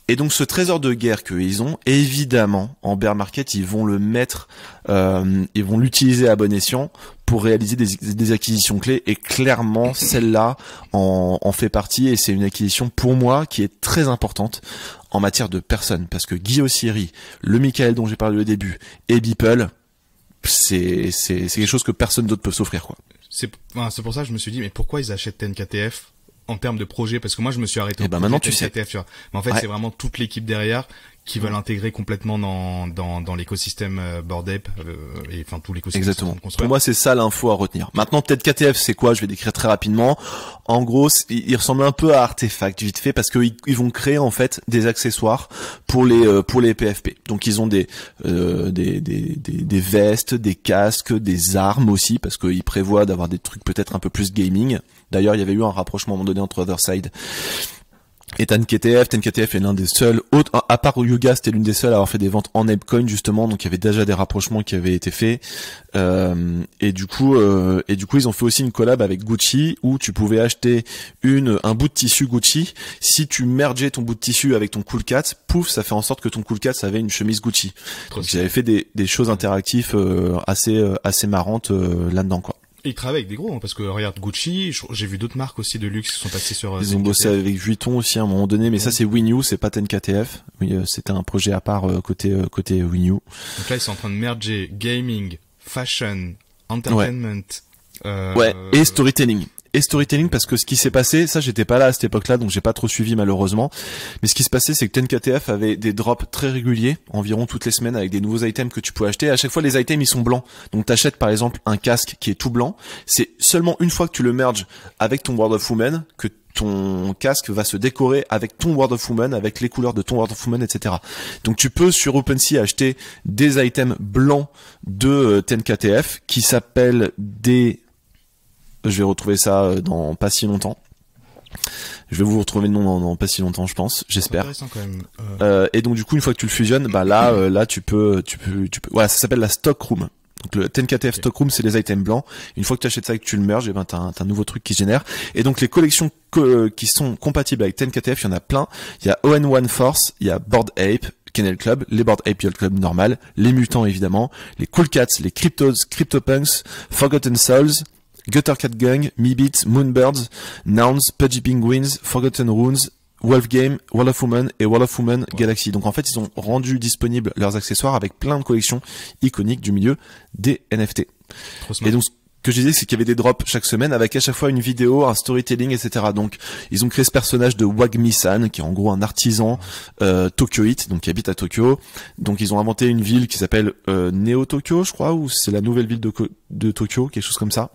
Et donc ce trésor de guerre qu'ils ont, évidemment, en bear market, ils vont le mettre, ils vont l'utiliser à bon escient pour réaliser des acquisitions clés. Et clairement, celle-là en fait partie. Et c'est une acquisition pour moi qui est très importante en matière de personnes, parce que Guy Ossiri, le Michael dont j'ai parlé au début, et Beeple, c'est quelque chose que personne d'autre peut s'offrir, quoi. C'est pour ça que je me suis dit, mais pourquoi ils achètent TenKTF en termes de projet? Parce que moi, je me suis arrêté au maintenant, tu sais. TenKTF, tu vois. Mais en fait, c'est vraiment toute l'équipe derrière qui veulent intégrer complètement dans l'écosystème Bored Ape, et enfin tout l'écosystème. Exactement. Pour moi, c'est ça l'info à retenir. Maintenant, peut-être KTF, c'est quoi? Je vais décrire très rapidement. En gros, il ressemble un peu à Artefact, vite fait, parce qu'ils vont créer en fait des accessoires pour les PFP. Donc, ils ont des vestes, des casques, des armes aussi, parce qu'ils prévoient d'avoir des trucs peut-être un peu plus gaming. D'ailleurs, il y avait eu un rapprochement à un moment donné entre Otherside et TenKTF. TenKTF est l'un des seuls autres, à part Yuga, c'était l'une des seules à avoir fait des ventes en ApeCoin justement, donc il y avait déjà des rapprochements qui avaient été faits. Et du coup, ils ont fait aussi une collab avec Gucci où tu pouvais acheter un bout de tissu Gucci. Si tu mergeais ton bout de tissu avec ton Cool Cat, pouf, ça fait en sorte que ton Cool Cat avait une chemise Gucci. Donc ils avaient fait des choses interactives assez marrantes là-dedans, quoi. Ils travaillent avec des gros, hein, parce que regarde Gucci, j'ai vu d'autres marques aussi de luxe qui sont passées sur. Ils ont bossé avec Vuitton aussi à un moment donné, mais ça c'est WinU, c'est pas TenKTF. Oui, c'était un projet à part côté WinU. Donc là ils sont en train de merger gaming, fashion, entertainment. Et storytelling. Et storytelling, parce que ce qui s'est passé, ça j'étais pas là à cette époque-là, donc j'ai pas trop suivi malheureusement, mais ce qui se passait c'est que TenKTF avait des drops très réguliers, environ toutes les semaines, avec des nouveaux items que tu pouvais acheter. À chaque fois les items ils sont blancs, donc t'achètes par exemple un casque qui est tout blanc, c'est seulement une fois que tu le merges avec ton World of Women que ton casque va se décorer avec ton World of Women, avec les couleurs de ton World of Women, etc. Donc tu peux sur OpenSea acheter des items blancs de TenKTF qui s'appellent des... Je vais retrouver ça dans pas si longtemps. Je vais vous retrouver le nom dans pas si longtemps, je pense, j'espère. C'est intéressant quand même. Et donc du coup, une fois que tu le fusionnes, bah là tu peux. Voilà, ça s'appelle la Stock Room. Donc le TenKTF Stock Room, c'est les items blancs. Une fois que tu achètes ça et que tu le merges, et ben t'as un nouveau truc qui se génère. Et donc les collections qui sont compatibles avec TenKTF, il y en a plein. Il y a ON1 Force, il y a Bored Ape, Kennel Club, les Bored Ape Yacht Club normal, les mutants évidemment, les Cool Cats, les Cryptos, CryptoPunks, Forgotten Souls, Gutter Cat Gang, Meebits, Moonbirds, Nouns, Pudgy Penguins, Forgotten Runes, Wolf Game, World of Women et World of Women Galaxy. Donc en fait, ils ont rendu disponibles leurs accessoires avec plein de collections iconiques du milieu des NFT. Et donc ce que je disais, c'est qu'il y avait des drops chaque semaine avec à chaque fois une vidéo, un storytelling, etc. Donc ils ont créé ce personnage de Wagmi-san qui est en gros un artisan tokyoïte, donc qui habite à Tokyo. Donc ils ont inventé une ville qui s'appelle Neo-Tokyo, je crois, ou c'est la nouvelle ville de Tokyo, quelque chose comme ça.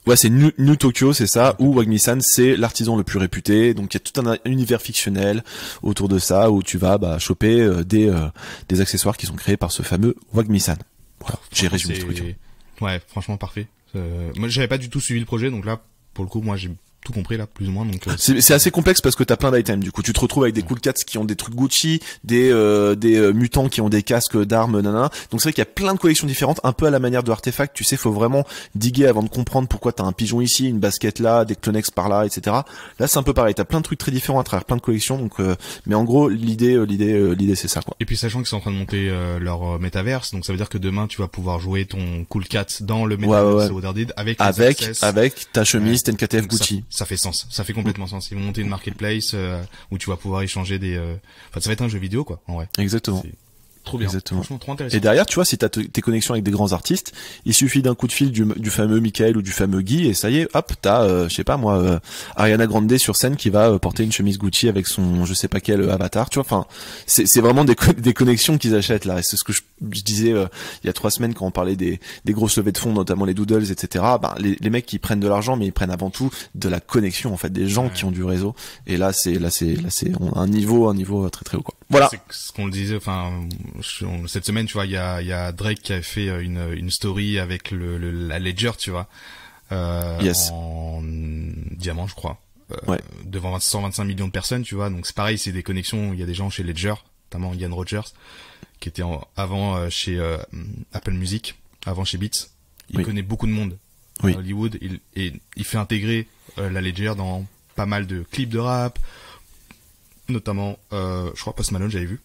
Ouais, c'est New Tokyo, c'est ça, où Wagmi-san, c'est l'artisan le plus réputé. Donc il y a tout un univers fictionnel autour de ça, où tu vas choper des accessoires qui sont créés par ce fameux Wagmi-san. Voilà, j'ai résumé le truc. Ouais, franchement parfait. Moi j'avais pas du tout suivi le projet, donc là, pour le coup, moi j'ai tout compris là, plus ou moins. Donc c'est assez complexe parce que t'as plein d'items. Du coup, tu te retrouves avec des cool cats qui ont des trucs Gucci, des mutants qui ont des casques d'armes, nanana. Donc c'est vrai qu'il y a plein de collections différentes, un peu à la manière de Artefact. Tu sais, faut vraiment diguer avant de comprendre pourquoi t'as un pigeon ici, une basket là, des Clonex par là, etc. Là, c'est un peu pareil. T'as plein de trucs très différents à travers plein de collections. Donc, mais en gros, l'idée, c'est ça, quoi. Et puis sachant qu'ils sont en train de monter leur métaverse, donc ça veut dire que demain tu vas pouvoir jouer ton cool cat dans le métaverse Otherdeed avec ta chemise, t'as une KTF Gucci. Ça fait sens, ça fait complètement sens. Ils vont monter une marketplace où tu vas pouvoir échanger des. Enfin, ça va être un jeu vidéo, quoi, en vrai. Exactement. C'est trop bien. Exactement. Franchement, trop intéressant. Et derrière, tu vois, si t'as tes connexions avec des grands artistes, il suffit d'un coup de fil du fameux Michael ou du fameux Guy, et ça y est, hop, t'as, je sais pas moi, Ariana Grande sur scène qui va porter une chemise Gucci avec son, je sais pas quel avatar, tu vois. Enfin, c'est vraiment des connexions qu'ils achètent là. Et c'est ce que je disais il y a 3 semaines quand on parlait des grosses levées de fonds, notamment les doodles, etc. Ben, les mecs qui prennent de l'argent, mais ils prennent avant tout de la connexion, en fait, des gens qui ont du réseau. Et là, c'est un niveau très très haut, quoi. Voilà. C'est ce qu'on le disait, enfin, cette semaine, tu vois, il y a Drake qui a fait une story avec la Ledger, tu vois, en diamant, je crois, devant 125 millions de personnes, tu vois. Donc c'est pareil, c'est des connexions. Il y a des gens chez Ledger, notamment Ian Rogers, qui était avant chez Apple Music, avant chez Beats. Il connaît beaucoup de monde à Hollywood. Il fait intégrer la Ledger dans pas mal de clips de rap, notamment, je crois Post Malone, j'avais vu.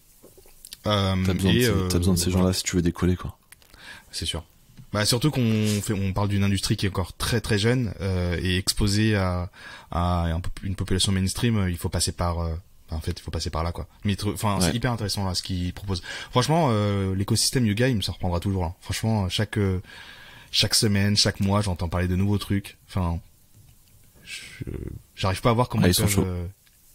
T'as besoin de ces gens-là si tu veux décoller, quoi. C'est sûr. Bah surtout on parle d'une industrie qui est encore très très jeune et exposée à une population mainstream. Il faut passer par en fait, il faut passer par là, quoi. Mais c'est hyper intéressant là ce qu'ils proposent. Franchement, l'écosystème Yuga, il me ça reprendra toujours là. Franchement, chaque semaine, chaque mois, j'entends parler de nouveaux trucs. Enfin, j'arrive pas à voir comment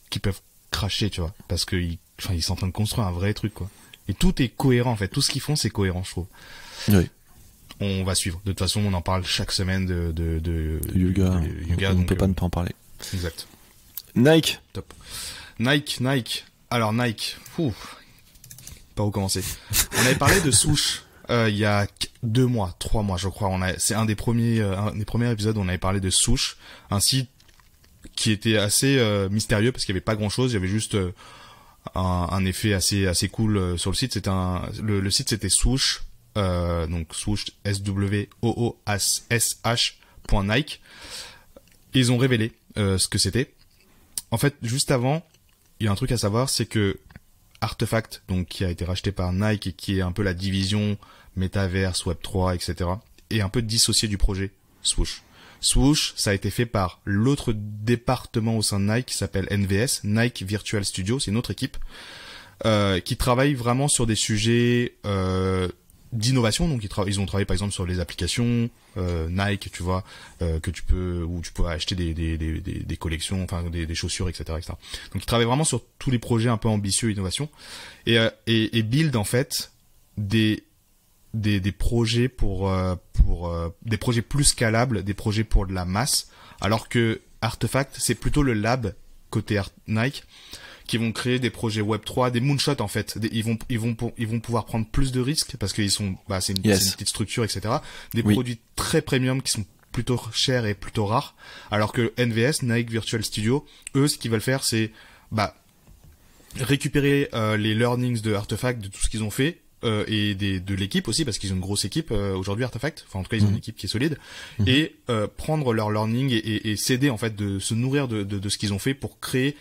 qu'ils peuvent cracher, tu vois, parce que ils sont en train de construire un vrai truc, quoi. Et tout est cohérent, en fait. Tout ce qu'ils font, c'est cohérent, je trouve. Oui. On va suivre. De toute façon, on en parle chaque semaine de Yuga. On donc, peut pas ne pas en parler. Exact. Nike. Top. Nike. Alors, Nike. Par où commencer? On avait parlé de Swoosh. Il y a 2 mois, 3 mois, je crois. C'est un des premiers épisodes où on avait parlé de Swoosh. Un site qui était assez mystérieux parce qu'il y avait pas grand chose. Il y avait juste un effet assez cool sur le site. C'était le site, c'était Swoosh, donc Swoosh SWOOSH.Nike. Ils ont révélé ce que c'était. En fait, juste avant, il y a un truc à savoir, c'est que Artefact, donc qui a été racheté par Nike et qui est un peu la division Metaverse, Web3, etc., est un peu dissocié du projet Swoosh. Swoosh, ça a été fait par l'autre département au sein de Nike qui s'appelle NVS, Nike Virtual Studio, c'est une autre équipe qui travaille vraiment sur des sujets d'innovation. Donc ils ont travaillé par exemple sur les applications Nike, tu vois, où tu peux acheter des collections, enfin des chaussures, etc., etc. Donc ils travaillent vraiment sur tous les projets un peu ambitieux, innovation, et build en fait des projets pour des projets plus scalables, des projets pour de la masse, alors que Artefact, c'est plutôt le lab côté Nike qui vont créer des projets Web3, des moonshots en fait. Ils vont pouvoir prendre plus de risques parce qu'ils sont, c'est une petite structure, etc. Des produits très premium qui sont plutôt chers et plutôt rares, alors que NVS, Nike Virtual Studio, eux, ce qu'ils veulent faire, c'est récupérer les learnings de Artefact, de tout ce qu'ils ont fait, et de l'équipe aussi, parce qu'ils ont une grosse équipe aujourd'hui Artefact, enfin en tout cas ils ont une équipe qui est solide, et prendre leur learning et s'aider en fait, de se nourrir de ce qu'ils ont fait pour créer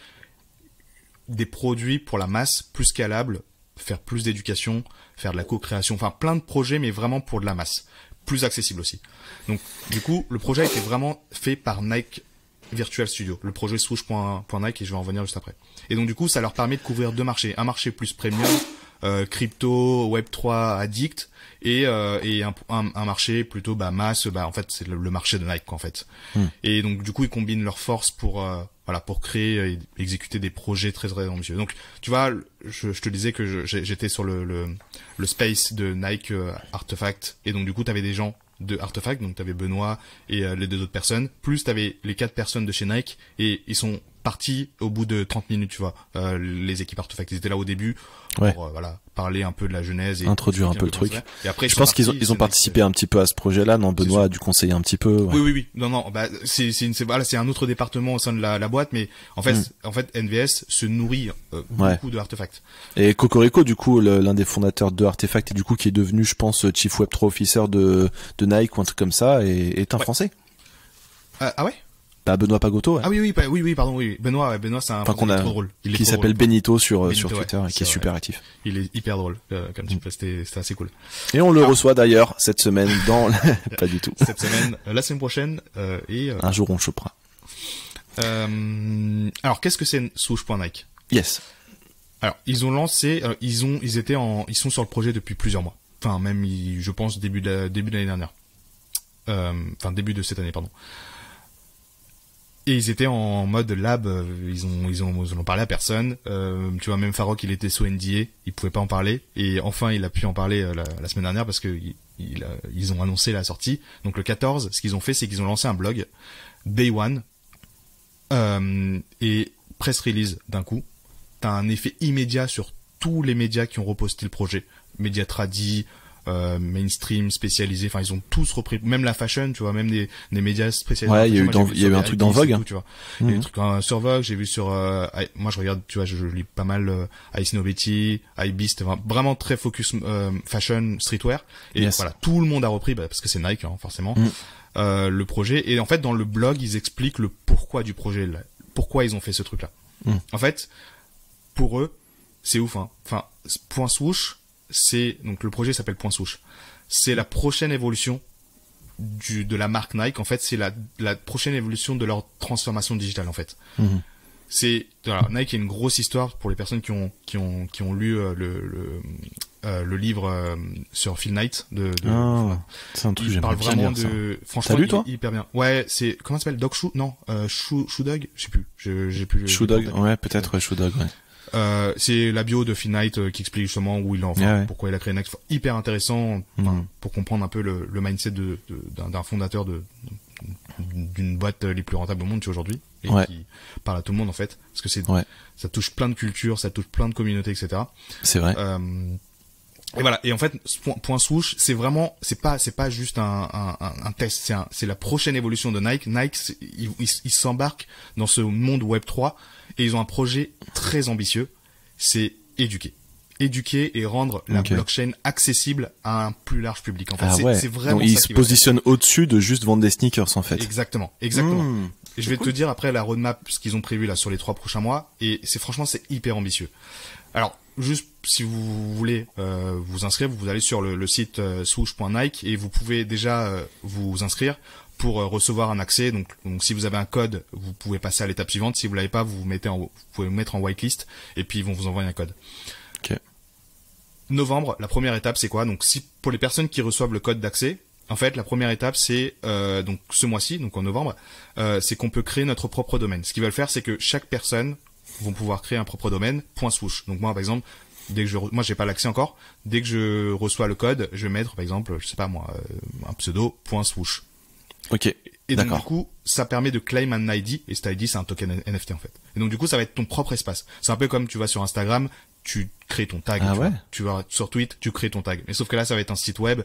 des produits pour la masse plus scalables, faire plus d'éducation, faire de la co-création, enfin plein de projets, mais vraiment pour de la masse, plus accessible aussi. Donc du coup le projet a été vraiment fait par Nike Virtual Studio, le projet Swoosh.Nike, et je vais en revenir juste après. Et donc du coup ça leur permet de couvrir 2 marchés, un marché plus premium, crypto, Web3 addict, et un marché plutôt masse, en fait c'est le marché de Nike, quoi, en fait. Et donc du coup ils combinent leurs forces pour créer et exécuter des projets très très ambitieux. Donc tu vois, je te disais que j'étais sur le space de Nike Artefact, et donc du coup t'avais des gens de Artefact, donc t'avais Benoît et les 2 autres personnes, plus t'avais les 4 personnes de chez Nike, et ils sont partis au bout de 30 minutes, tu vois. Les équipes Artefact, ils étaient là au début pour voilà, parler un peu de la genèse et introduire un peu le truc. Et après, je pense qu'ils ont participé un petit peu à ce projet-là. Non, Benoît a dû conseiller un petit peu. Ouais. Oui. Non, bah c'est un autre département au sein de la boîte, mais en fait NVS se nourrit beaucoup de Artefact. Et Cocorico, du coup, l'un des fondateurs de Artefact et du coup qui est devenu, je pense, Chief Web3 Officer de Nike ou un truc comme ça, est un Français. Ah ouais. Bah Benoît Pagotto. Ouais. Ah oui, pardon, oui. Benoît, c'est un Français trop drôle. Qui s'appelle Benito sur Benito, Twitter et qui est super actif. Il est hyper drôle, comme tu c'était assez cool. Et on le reçoit d'ailleurs cette semaine dans pas du tout. Cette semaine, la semaine prochaine et un jour on le chopera. Alors qu'est-ce que c'est Swoosh.Nike? Yes. Alors ils ont lancé, ils sont sur le projet depuis plusieurs mois. Enfin même je pense début de l'année dernière. Enfin début de cette année pardon. Et ils étaient en mode lab, ils ont parlé à personne. Tu vois, même Farok, il était sous NDA, il pouvait pas en parler. Et enfin, il a pu en parler la semaine dernière parce que ils ont annoncé la sortie. Donc le 14, ce qu'ils ont fait, c'est qu'ils ont lancé un blog Day One et press release d'un coup. T'as un effet immédiat sur tous les médias qui ont reposté le projet, médias tradis, mainstream, spécialisés, enfin ils ont tous repris, même la fashion, tu vois, même des médias spécialisés. Ouais, il y a eu un truc dans Vogue, tu vois. Il y a eu des trucs sur Vogue, j'ai vu sur moi je regarde, tu vois, je lis pas mal Ice Novetti, Beast, vraiment très focus fashion, streetwear et voilà, tout le monde a repris parce que c'est Nike forcément. Le projet et en fait dans le blog, ils expliquent le pourquoi du projet, pourquoi ils ont fait ce truc là. En fait, pour eux, c'est ouf Enfin, Point Swoosh, donc le projet s'appelle Point Swoosh. C'est la prochaine évolution de la marque Nike. En fait, c'est la prochaine évolution de leur transformation digitale en fait. Nike a une grosse histoire pour les personnes qui ont lu le livre sur Phil Knight c'est un truc il parle vraiment de franchement t'as lu toi hyper bien. Ouais, c'est comment ça s'appelle Dog Shoe non Shoe Dog, je sais plus. J'ai plus Shoe Dog, ouais, peut-être Shoe Dog, ouais. C'est la bio de Phil Knight qui explique justement où il pourquoi il a créé Nike. Hyper intéressant pour comprendre un peu le mindset d'un fondateur d'une boîte les plus rentables au monde aujourd'hui et qui parle à tout le monde en fait parce que ça touche plein de cultures, ça touche plein de communautés, etc. C'est vrai. Et voilà. Et en fait, Point Swoosh, c'est pas juste un test, c'est la prochaine évolution de Nike. Nike, ils s'embarquent dans ce monde Web 3 et ils ont un projet très ambitieux. C'est éduquer et rendre la blockchain accessible à un plus large public. En fait, c'est vraiment donc, ça. Ils se positionnent au-dessus de juste vendre des sneakers en fait. Exactement. Et je vais te dire après la roadmap, ce qu'ils ont prévu là sur les 3 prochains mois. Et c'est hyper ambitieux. Alors, juste si vous voulez vous inscrire, vous allez sur le site swoosh.nike et vous pouvez déjà vous inscrire pour recevoir un accès. Donc si vous avez un code, vous pouvez passer à l'étape suivante. Si vous l'avez pas, vous pouvez vous mettre en whitelist et puis ils vont vous envoyer un code. Okay. Novembre, la première étape c'est quoi? Donc pour les personnes qui reçoivent le code d'accès, en fait la première étape c'est donc ce mois-ci, donc en novembre, c'est qu'on peut créer notre propre domaine. Ce qu'ils veulent faire, c'est que chaque personne vont pouvoir créer un propre domaine .swoosh. Donc moi par exemple, moi j'ai pas l'accès encore, dès que je reçois le code, je vais mettre par exemple, je sais pas moi, un pseudo .swoosh. OK. Et donc du coup, ça permet de claim un ID et cet ID c'est un token NFT en fait. Et donc du coup, ça va être ton propre espace. C'est un peu comme tu vas sur Instagram, tu crées ton tag, tu vas sur Twitter, tu crées ton tag. Mais sauf que là ça va être un site web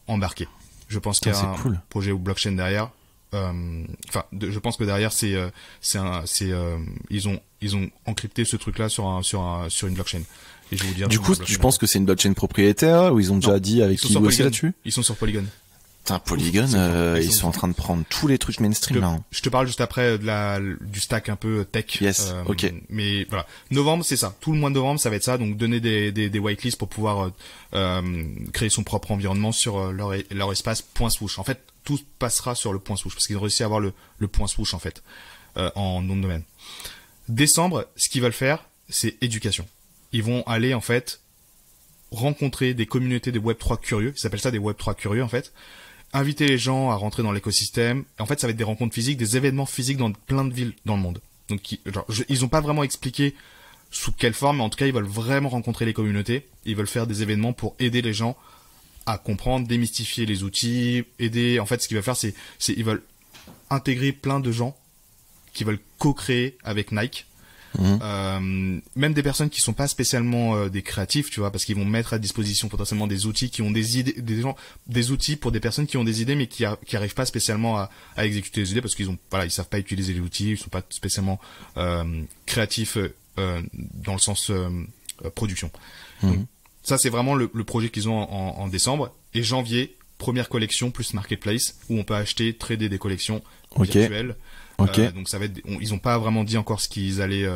embarqué. Je pense qu'il y a un projet ou blockchain derrière. Je pense que derrière ils ont encrypté ce truc là sur une blockchain. Et je vais vous dire. Du coup, tu penses que c'est une blockchain propriétaire ou ils ont déjà dit avec qui ils bossaient là-dessus? Ils sont sur Polygon. Putain, Polygon, ils sont en train de prendre tous les trucs mainstream là. Je te parle juste après du stack un peu tech. Yes. OK. Mais voilà, novembre c'est ça. Tout le mois de novembre ça va être ça. Donc donner des whitelists pour pouvoir créer son propre environnement sur leur espace Point Swoosh. En fait, tout passera sur le Point Swoosh parce qu'ils ont réussi à avoir le Point Swoosh en fait en nom de domaine. Décembre, ce qu'ils veulent faire, c'est éducation. Ils vont aller en fait rencontrer des communautés de Web3 curieux. Ils s'appellent ça des Web3 curieux en fait. Inviter les gens à rentrer dans l'écosystème. En fait, ça va être des rencontres physiques, des événements physiques dans plein de villes dans le monde. Donc, ils ont pas vraiment expliqué sous quelle forme, mais en tout cas, ils veulent vraiment rencontrer les communautés. Ils veulent faire des événements pour aider les gens à comprendre, démystifier les outils, aider. En fait, ce qu'ils veulent faire, c'est ils veulent intégrer plein de gens qui veulent co-créer avec Nike. Même des personnes qui sont pas spécialement des créatifs, tu vois, parce qu'ils vont mettre à disposition potentiellement des outils qui ont des idées, des outils pour des personnes qui ont des idées mais qui arrivent pas spécialement à exécuter les idées parce qu'ils ils savent pas utiliser les outils, ils sont pas spécialement créatifs dans le sens production. Donc, ça c'est vraiment le projet qu'ils ont en décembre. Et janvier, première collection plus marketplace où on peut acheter, trader des collections virtuelles. Donc ça va être, ils ont pas vraiment dit encore ce qu'ils allaient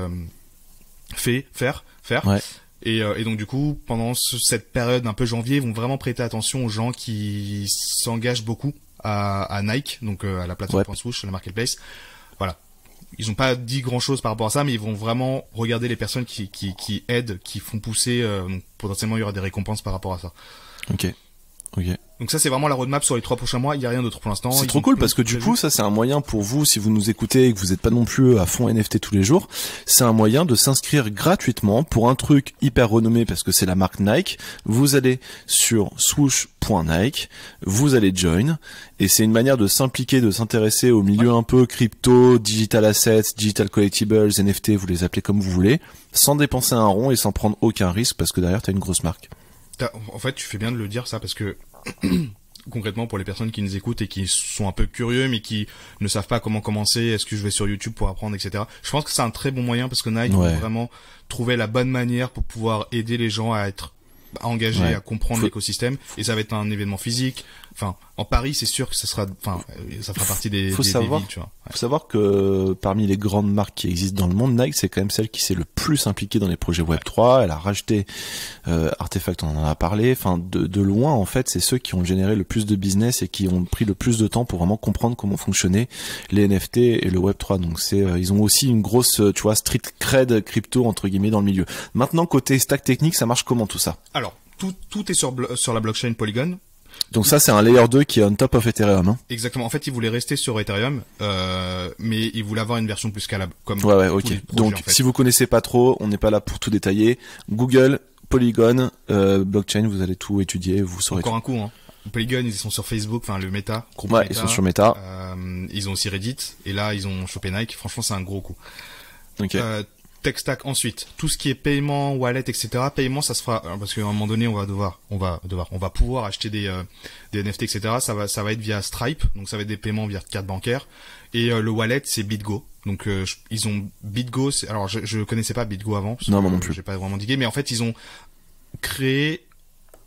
faire. Ouais. Et donc du coup, pendant cette période un peu janvier, ils vont vraiment prêter attention aux gens qui s'engagent beaucoup à Nike, donc à la plateforme Swoosh, à la marketplace. Voilà. Ils ont pas dit grand chose par rapport à ça, mais ils vont vraiment regarder les personnes qui aident, qui font pousser. Donc potentiellement, il y aura des récompenses par rapport à ça. Ok. Donc ça c'est vraiment la roadmap sur les 3 prochains mois, il y a rien d'autre pour l'instant. C'est trop cool parce que du coup ça c'est un moyen pour vous, si vous nous écoutez et que vous n'êtes pas non plus à fond NFT tous les jours, c'est un moyen de s'inscrire gratuitement pour un truc hyper renommé parce que c'est la marque Nike. Vous allez sur swoosh.nike, vous allez join et c'est une manière de s'impliquer, de s'intéresser au milieu un peu crypto, digital assets, digital collectibles, NFT, vous les appelez comme vous voulez, sans dépenser un rond et sans prendre aucun risque parce que derrière t'as une grosse marque. En fait, tu fais bien de le dire ça parce que concrètement pour les personnes qui nous écoutent et qui sont un peu curieux mais qui ne savent pas comment commencer, est-ce que je vais sur YouTube pour apprendre, etc. Je pense que c'est un très bon moyen parce que Nike va vraiment trouver la bonne manière pour pouvoir aider les gens à être engagés, à comprendre l'écosystème. Et ça va être un événement physique. Enfin, en Paris, c'est sûr que ça fera partie des villes, tu vois. Faut savoir que parmi les grandes marques qui existent dans le monde, Nike, c'est quand même celle qui s'est le plus impliquée dans les projets Web3. Elle a racheté Artefact, on en a parlé. Enfin, de loin, en fait, c'est ceux qui ont généré le plus de business et qui ont pris le plus de temps pour vraiment comprendre comment fonctionnaient les NFT et le Web3. Donc ils ont aussi une grosse, tu vois, street cred crypto entre guillemets dans le milieu. Maintenant, côté stack technique, ça marche comment tout ça? Alors, tout est sur la blockchain Polygon. Donc ça c'est un layer 2 qui est on top of Ethereum, hein. Exactement. En fait, ils voulaient rester sur Ethereum, mais ils voulaient avoir une version plus scalable. Comme ok. Projets, donc en fait. si vous connaissez pas trop, on n'est pas là pour tout détailler. Google, Polygon, blockchain, vous allez tout étudier, vous saurez. Encore un coup, hein. Polygon, ils sont sur Facebook, enfin le Meta, groupe ouais, Meta. ils sont sur Meta. Ils ont aussi Reddit, et là ils ont chopé Nike. Franchement, c'est un gros coup. Ok. Tech stack ensuite, tout ce qui est paiement, wallet, etc. Paiement, ça se fera parce qu'à un moment donné, on va pouvoir acheter des NFT, etc. Ça va être via Stripe, donc ça va être des paiements via carte bancaire. Et le wallet, c'est BitGo. Donc ils ont BitGo. Alors je connaissais pas BitGo avant. Non, moi non plus. J'ai pas vraiment digué, mais en fait ils ont créé.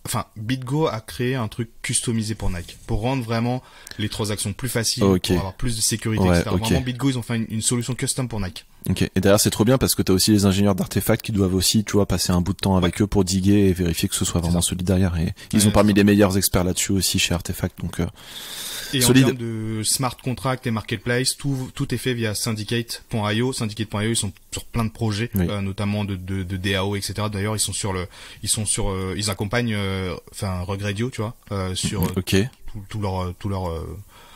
Enfin, BitGo a créé un truc customisé pour Nike, pour rendre vraiment les transactions plus faciles, pour avoir plus de sécurité, etc. Vraiment, BitGo, ils ont fait une solution custom pour Nike. Ok. Et derrière, c'est trop bien parce que t'as aussi les ingénieurs d'Artefact qui doivent aussi, tu vois, passer un bout de temps avec eux pour diguer et vérifier que ce soit vraiment solide derrière. Et ils ont parmi les meilleurs experts là-dessus aussi chez Artefact, donc et solide. En termes de smart contract et marketplace, tout est fait via Syndicate.io. Syndicate.io, ils sont sur plein de projets, notamment de DAO, etc. D'ailleurs, ils accompagnent, Regredio, tu vois, sur tout leur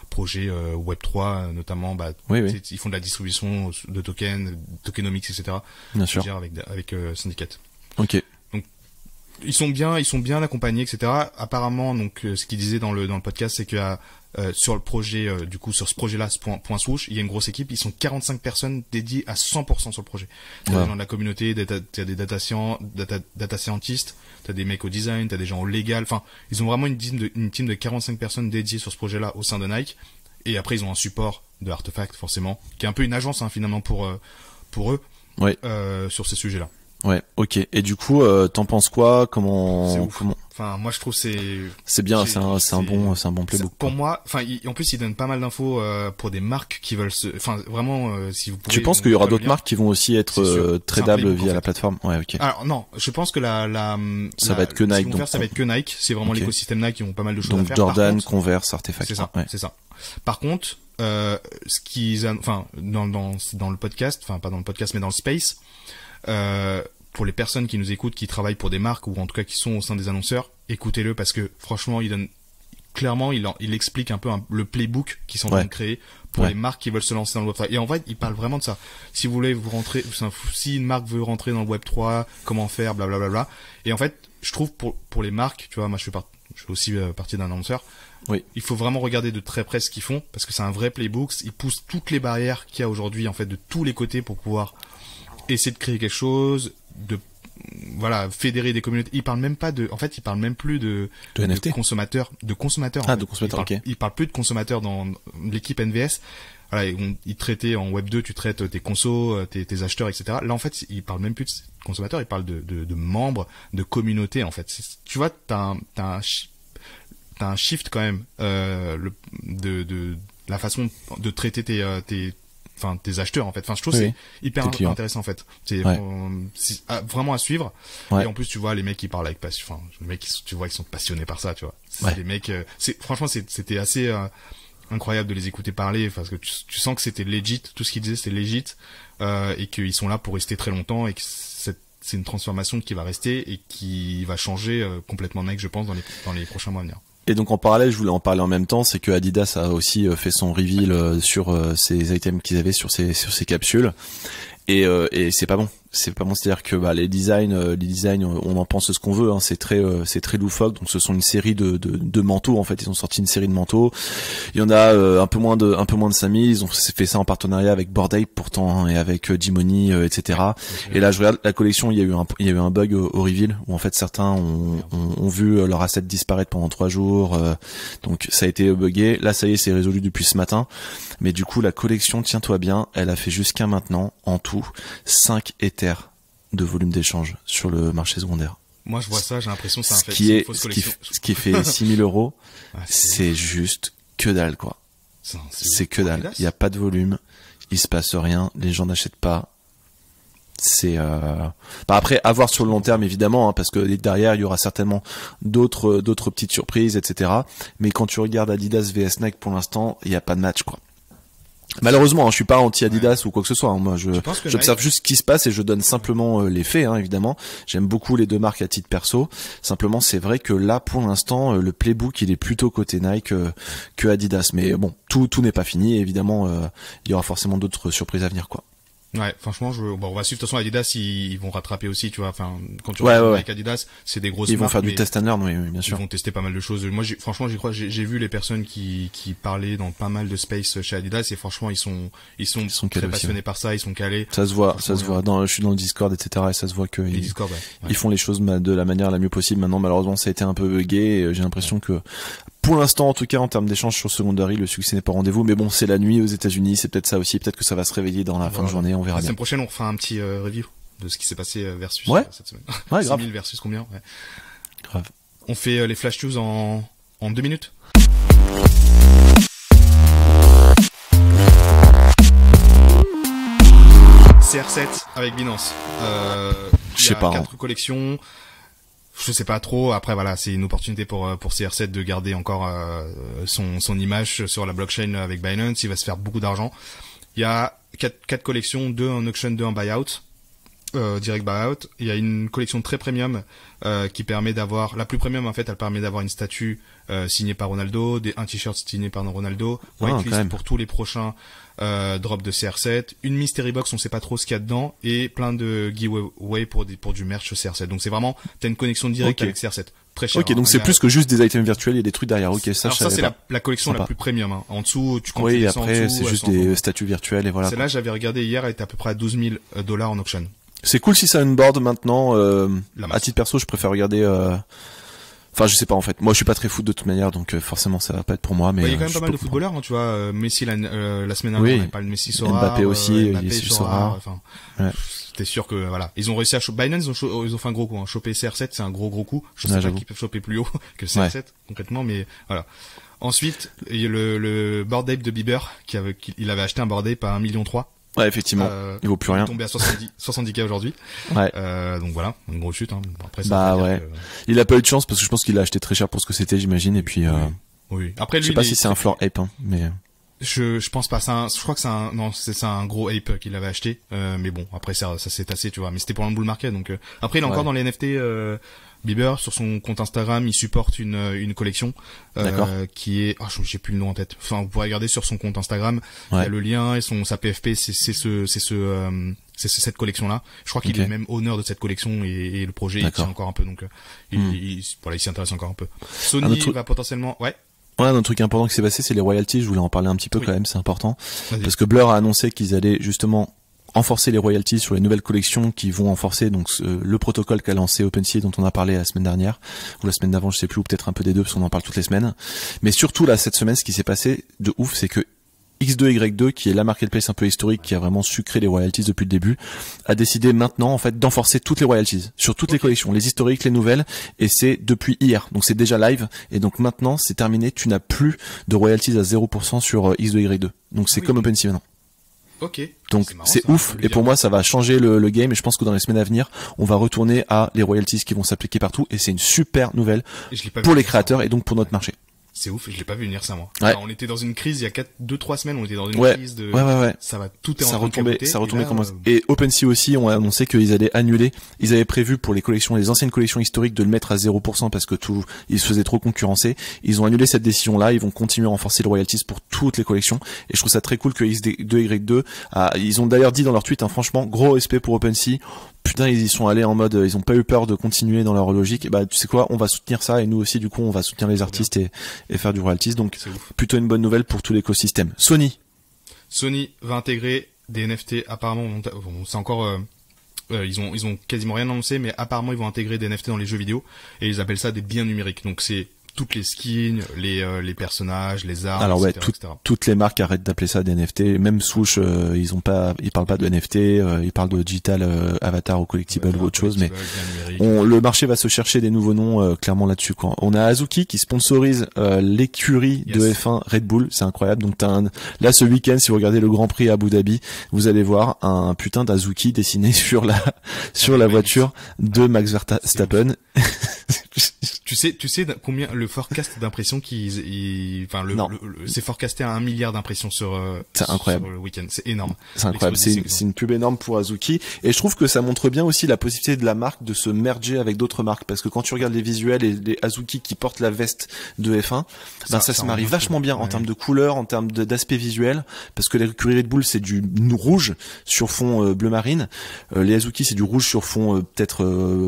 projet Web3, notamment, ils font de la distribution de tokens, tokenomics, etc. Bien sûr. Avec Syndicate. Ok. Donc ils sont bien accompagnés, etc. Apparemment, donc ce qu'ils disaient dans le podcast, c'est que sur le projet, sur ce projet-là, point Swoosh, il y a une grosse équipe. Ils sont 45 personnes dédiées à 100% sur le projet. T'as des gens de la communauté, t'as des data scientists, t'as des mecs au design, t'as des gens au légal. Enfin, ils ont vraiment une team de 45 personnes dédiées sur ce projet-là au sein de Nike. Et après, ils ont un support de Artefact, forcément, qui est un peu une agence, hein, finalement, pour eux, sur ces sujets-là. Ouais, ok. Et du coup, t'en penses quoi? C'est ouf. Enfin, moi je trouve c'est bien, c'est un bon playbook. Pour moi, enfin, en plus ils donnent pas mal d'infos pour des marques qui veulent vraiment si vous pouvez. Tu penses qu'il y aura d'autres marques qui vont aussi être tradables via la plateforme? Ouais, ok. Alors non, je pense que ça va être que Nike. Ça va être que Nike. C'est vraiment l'écosystème Nike qui ont pas mal de choses à faire. Donc Jordan, Converse, Artefact. C'est ça. Par contre, ce qu'ils, dans le podcast, enfin pas dans le podcast mais dans le space. Pour les personnes qui nous écoutent, qui travaillent pour des marques ou en tout cas qui sont au sein des annonceurs, écoutez-le parce que franchement, il explique un peu le playbook qu'ils sont en train de créer pour les marques qui veulent se lancer dans le Web3. Et en fait, il parle vraiment de ça. Si vous voulez si une marque veut rentrer dans le Web3, comment faire, blablabla. Et en fait, je trouve pour les marques, tu vois, moi je fais je fais aussi partie d'un annonceur. Oui. Il faut vraiment regarder de très près ce qu'ils font parce que c'est un vrai playbook. Ils poussent toutes les barrières qu'il y a aujourd'hui en fait de tous les côtés pour pouvoir essayer de créer quelque chose, de fédérer des communautés. Ils parlent même plus de NFT. consommateurs, Ah, de consommateurs, ok. Ils parlent plus de consommateurs dans l'équipe NVS. Voilà, ils traitaient en Web 2, tu traites tes consos, tes acheteurs, etc. Là, en fait, ils parlent même plus de consommateurs, ils parlent de membres, de communautés, en fait. Tu vois, t'as un shift quand même, de la façon de traiter tes acheteurs, en fait. Enfin, je trouve que c'est hyper intéressant, en fait. C'est vraiment à suivre. Ouais. Et en plus, tu vois, les mecs qui parlent avec passion, enfin, les mecs, tu vois, ils sont passionnés par ça, tu vois. C'est des mecs, franchement, c'était assez, incroyable de les écouter parler parce que tu sens que c'était legit, tout ce qu'ils disaient c'était legit, et qu'ils sont là pour rester très longtemps et que c'est une transformation qui va rester et qui va changer complètement mec, je pense, dans les prochains mois à venir. Et donc en parallèle, je voulais en parler en même temps, c'est que Adidas a aussi fait son reveal sur ces items qu'ils avaient sur ces capsules et c'est pas bon. C'est-à-dire que les designs, on en pense ce qu'on veut, hein, c'est très loufoque. Donc ce sont une série de manteaux, en fait, ils ont sorti une série de manteaux. Il y en a un peu moins de 5000, ils ont fait ça en partenariat avec Bored Ape pourtant, hein, et avec Jimony, etc. Et là je regarde la collection, il y a eu un bug au reveal où en fait certains ont vu leur asset disparaître pendant 3 jours. Donc ça a été buggé. Là ça y est, c'est résolu depuis ce matin. Mais du coup la collection, tiens-toi bien, elle a fait jusqu'à maintenant en tout 5 Ethers de volume d'échange sur le marché secondaire. Moi, je vois ça, j'ai l'impression que c'est une fausse collection. Ce qui fait 6 000 €, c'est juste que dalle, quoi. C'est que dalle. Il n'y a pas de volume, il se passe rien, les gens n'achètent pas. C'est après à voir sur le long terme évidemment, hein, parce que derrière il y aura certainement d'autres petites surprises, etc. Mais quand tu regardes Adidas vs Nike pour l'instant, il n'y a pas de match, quoi. Malheureusement, je suis pas anti-Adidas ou quoi que ce soit, hein. Moi, j'observe juste ce qui se passe et je donne simplement les faits, hein, évidemment. J'aime beaucoup les deux marques à titre perso. Simplement, c'est vrai que là, pour l'instant, le playbook, il est plutôt côté Nike que Adidas. Mais bon, tout n'est pas fini. Et évidemment, il y aura forcément d'autres surprises à venir, quoi. Ouais, franchement, on va suivre. De toute façon, Adidas, ils vont rattraper aussi, tu vois. Enfin, quand tu regardes avec Adidas, c'est des grosses marques. Ils vont faire du test and learn, oui, bien sûr. Ils vont tester pas mal de choses. Moi, franchement, j'y crois. J'ai vu les personnes qui parlaient dans pas mal de space chez Adidas et franchement, ils sont très passionnés par ça. Ils sont calés. Ça se voit. Je suis dans le Discord, etc. et ça se voit que ils font les choses de la manière la mieux possible. Maintenant, malheureusement, ça a été un peu buggé. Et j'ai l'impression que pour l'instant, en tout cas, en termes d'échange sur Secondary, le succès n'est pas au rendez-vous. Mais bon, c'est la nuit aux États-Unis, c'est peut-être ça aussi. Peut-être que ça va se réveiller dans la fin de journée. On verra bien. La semaine prochaine, on refera un petit review de ce qui s'est passé versus cette semaine. Ouais, grave. 6000 versus combien? Ouais. Grave. On fait les flash news en 2 minutes. CR7 avec Binance. Je sais pas. 4 collections. Je sais pas trop. Après voilà, c'est une opportunité pour CR7 de garder encore son image sur la blockchain avec Binance. Il va se faire beaucoup d'argent. Il y a 4 collections, 2 en auction, 2 en buyout, direct buyout. Il y a une collection très premium qui permet d'avoir, la plus premium en fait, elle permet d'avoir une statue signée par Ronaldo, un t-shirt signé par Ronaldo, whitelist pour tous les prochains drops de CR7, une mystery box, on sait pas trop ce qu'il y a dedans, et plein de giveaway pour du merch CR7. Donc c'est vraiment, t'as une connexion directe avec CR7. Très cher. Ok, donc c'est plus que juste des items virtuels, il y a des trucs derrière. Ok, ça. Alors ça c'est la collection la plus premium. Hein. En dessous, tu comptes. Oui, après c'est juste des statues virtuelles et voilà. Celle-là, j'avais regardé hier, elle était à peu près à $12 000 en auction. C'est cool si ça a une board maintenant. À titre perso, je préfère regarder. Enfin, je sais pas en fait. Moi, je suis pas très foot de toute manière, donc forcément, ça va pas être pour moi. Mais il y a quand même pas mal de footballeurs, hein, tu vois. Messi la semaine dernière, on avait pas le Messi Sora. Mbappé aussi, il est Sora. Enfin, c'était sûr que voilà, ils ont réussi à choper. Binance, ils ont fait un gros coup. Hein. Choper CR7, c'est un gros coup. Je sais pas qu'ils peuvent choper plus haut que CR7 concrètement, mais voilà. Ensuite, il y a le Bored Ape de Bieber il avait acheté un Bored Ape à 1,3 million. Ouais, effectivement. Il vaut plus rien. Il est tombé à 70K aujourd'hui. Ouais. Donc voilà, une grosse chute, hein. Après, ça il a pas eu de chance parce que je pense qu'il a acheté très cher pour ce que c'était, j'imagine, et puis, oui. Après, lui, je sais pas si c'est un floor ape, hein, mais. Je pense pas, je crois que c'est un gros ape qu'il avait acheté, mais bon, après, ça s'est tassé, tu vois, mais c'était pour un bull market, donc, après, il est encore dans les NFT, Bieber, sur son compte Instagram, il supporte une collection qui est, j'ai plus le nom en tête. Enfin, vous pourrez regarder sur son compte Instagram, il y a le lien et sa PFP, c'est ce c'est cette collection-là. Je crois qu'il est même owner de cette collection et le projet il tient encore un peu, donc il s'y intéresse encore un peu. Sony va potentiellement, un truc important qui s'est passé, c'est les royalties. Je voulais en parler un petit peu quand même, c'est important. Parce que Blur a annoncé qu'ils allaient justement renforcer les royalties sur les nouvelles collections qui vont renforcer donc le protocole qu'a lancé OpenSea dont on a parlé la semaine dernière ou la semaine d'avant, je sais plus, ou peut-être un peu des deux parce qu'on en parle toutes les semaines. Mais surtout là cette semaine, ce qui s'est passé de ouf, c'est que X2Y2, qui est la marketplace un peu historique, qui a vraiment sucré les royalties depuis le début, a décidé maintenant en fait d'enforcer toutes les royalties sur toutes les collections, les historiques, les nouvelles, et c'est depuis hier. Donc c'est déjà live, et donc maintenant c'est terminé, tu n'as plus de royalties à 0% sur X2Y2. Donc c'est comme OpenSea maintenant. Donc c'est ouf, et pour moi ça va changer le game, et je pense que dans les semaines à venir on va retourner à les royalties qui vont s'appliquer partout, et c'est une super nouvelle pour les créateurs et donc pour notre marché. C'est ouf, je l'ai pas vu venir ça moi. Alors, on était dans une crise il y a 2-3 semaines, on était dans une crise de ça va tout est en train de capoter, ça retombait comme et OpenSea aussi ont annoncé qu'ils allaient annuler, ils avaient prévu pour les collections, les anciennes collections historiques de le mettre à 0% parce que ils se faisaient trop concurrencer. Ils ont annulé cette décision là, ils vont continuer à renforcer les royalties pour toutes les collections, et je trouve ça très cool que X2Y2 ils ont d'ailleurs dit dans leur tweet, franchement gros respect pour OpenSea. Putain, ils y sont allés en mode, ils ont pas eu peur de continuer dans leur logique. Bah, tu sais quoi, on va soutenir ça, et nous aussi, du coup, on va soutenir les artistes et faire du royalties. Donc, plutôt une bonne nouvelle pour tout l'écosystème. Sony va intégrer des NFT, apparemment, c'est encore, ils ont quasiment rien annoncé, mais apparemment, ils vont intégrer des NFT dans les jeux vidéo, et ils appellent ça des biens numériques. Donc, c'est toutes les skins, les personnages, les armes, alors etc., etc. Toutes les marques arrêtent d'appeler ça des NFT. Même Swoosh, ils parlent pas de NFT, ils parlent de digital avatar ou collectible ou autre chose. Mais le marché va se chercher des nouveaux noms clairement là-dessus, quoi. On a Azuki qui sponsorise l'écurie de F1 Red Bull, c'est incroyable. Donc là ce week-end, si vous regardez le Grand Prix à Abu Dhabi, vous allez voir un putain d'Azuki dessiné sur la voiture de Max Verstappen. Tu sais combien le forecast d'impression c'est forecasté à 1 milliard d'impressions sur le week-end. C'est énorme. C'est incroyable. C'est une pub énorme pour Azuki, et je trouve que ça montre bien aussi la possibilité de la marque de se merger avec d'autres marques, parce que quand tu regardes les visuels et les Azuki qui portent la veste de F1, ça se marie vachement bien en termes de couleurs, en termes d'aspect visuel, parce que l'écurie Red Bull c'est du rouge sur fond bleu marine, les Azuki c'est du rouge sur fond peut-être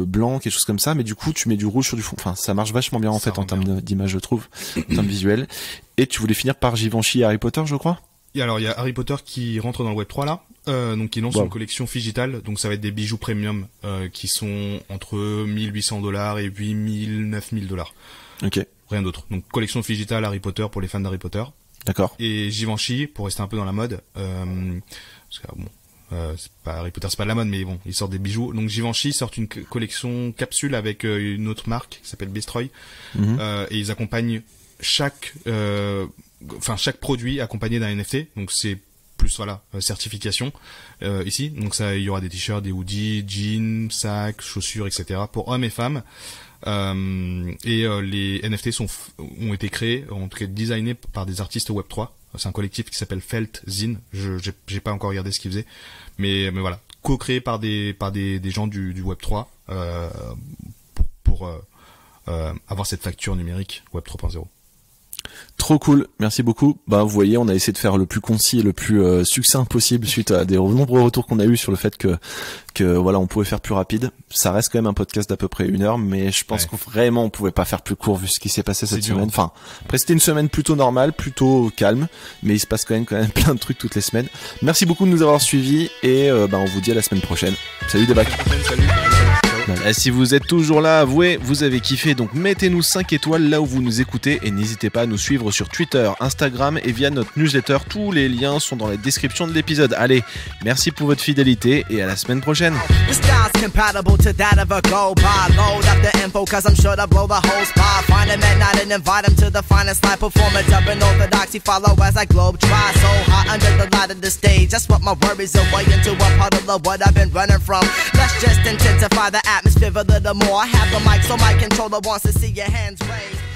blanc, quelque chose comme ça, mais du coup tu mets du rouge sur du fond, ça marche vachement bien en fait en termes d'image, je trouve, en termes visuels. Et tu voulais finir par Givenchy et Harry Potter, je crois. Et alors il y a Harry Potter qui rentre dans le Web 3 là, donc il lance une collection Figital, donc ça va être des bijoux premium qui sont entre $1,800 et $8,000-9,000. Ok. Rien d'autre. Donc collection Figital Harry Potter pour les fans d'Harry Potter. D'accord. Et Givenchy pour rester un peu dans la mode, parce que c'est pas Harry Potter, c'est pas de la mode, mais bon, ils sortent des bijoux. Donc Givenchy sort une collection capsule avec une autre marque qui s'appelle Bestroy, et ils accompagnent chaque produit accompagné d'un NFT. Donc c'est plus certification ici. Donc ça, il y aura des t-shirts, des hoodies, jeans, sacs, chaussures, etc. pour hommes et femmes. Les NFT ont été créés, en tout cas designés par des artistes Web3. C'est un collectif qui s'appelle Felt Zine. J'ai pas encore regardé ce qu'ils faisaient, mais voilà, co-créé par des gens du Web3 pour avoir cette facture numérique Web 3.0. Trop cool, merci beaucoup. Vous voyez, on a essayé de faire le plus concis et le plus succinct possible suite à des nombreux retours qu'on a eu sur le fait que voilà, on pouvait faire plus rapide. Ça reste quand même un podcast d'à peu près 1 heure, mais je pense qu'on vraiment on pouvait pas faire plus court vu ce qui s'est passé cette semaine. Enfin, après c'était une semaine plutôt normale, plutôt calme, mais il se passe quand même plein de trucs toutes les semaines. Merci beaucoup de nous avoir suivis, et on vous dit à la semaine prochaine. Salut des bacs. Et si vous êtes toujours là, avouez, vous avez kiffé, donc mettez-nous 5 étoiles là où vous nous écoutez, et n'hésitez pas à nous suivre sur Twitter, Instagram et via notre newsletter. Tous les liens sont dans la description de l'épisode. Allez, merci pour votre fidélité et à la semaine prochaine. Atmosphere a little more. I have the mic so my controller wants to see your hands raised.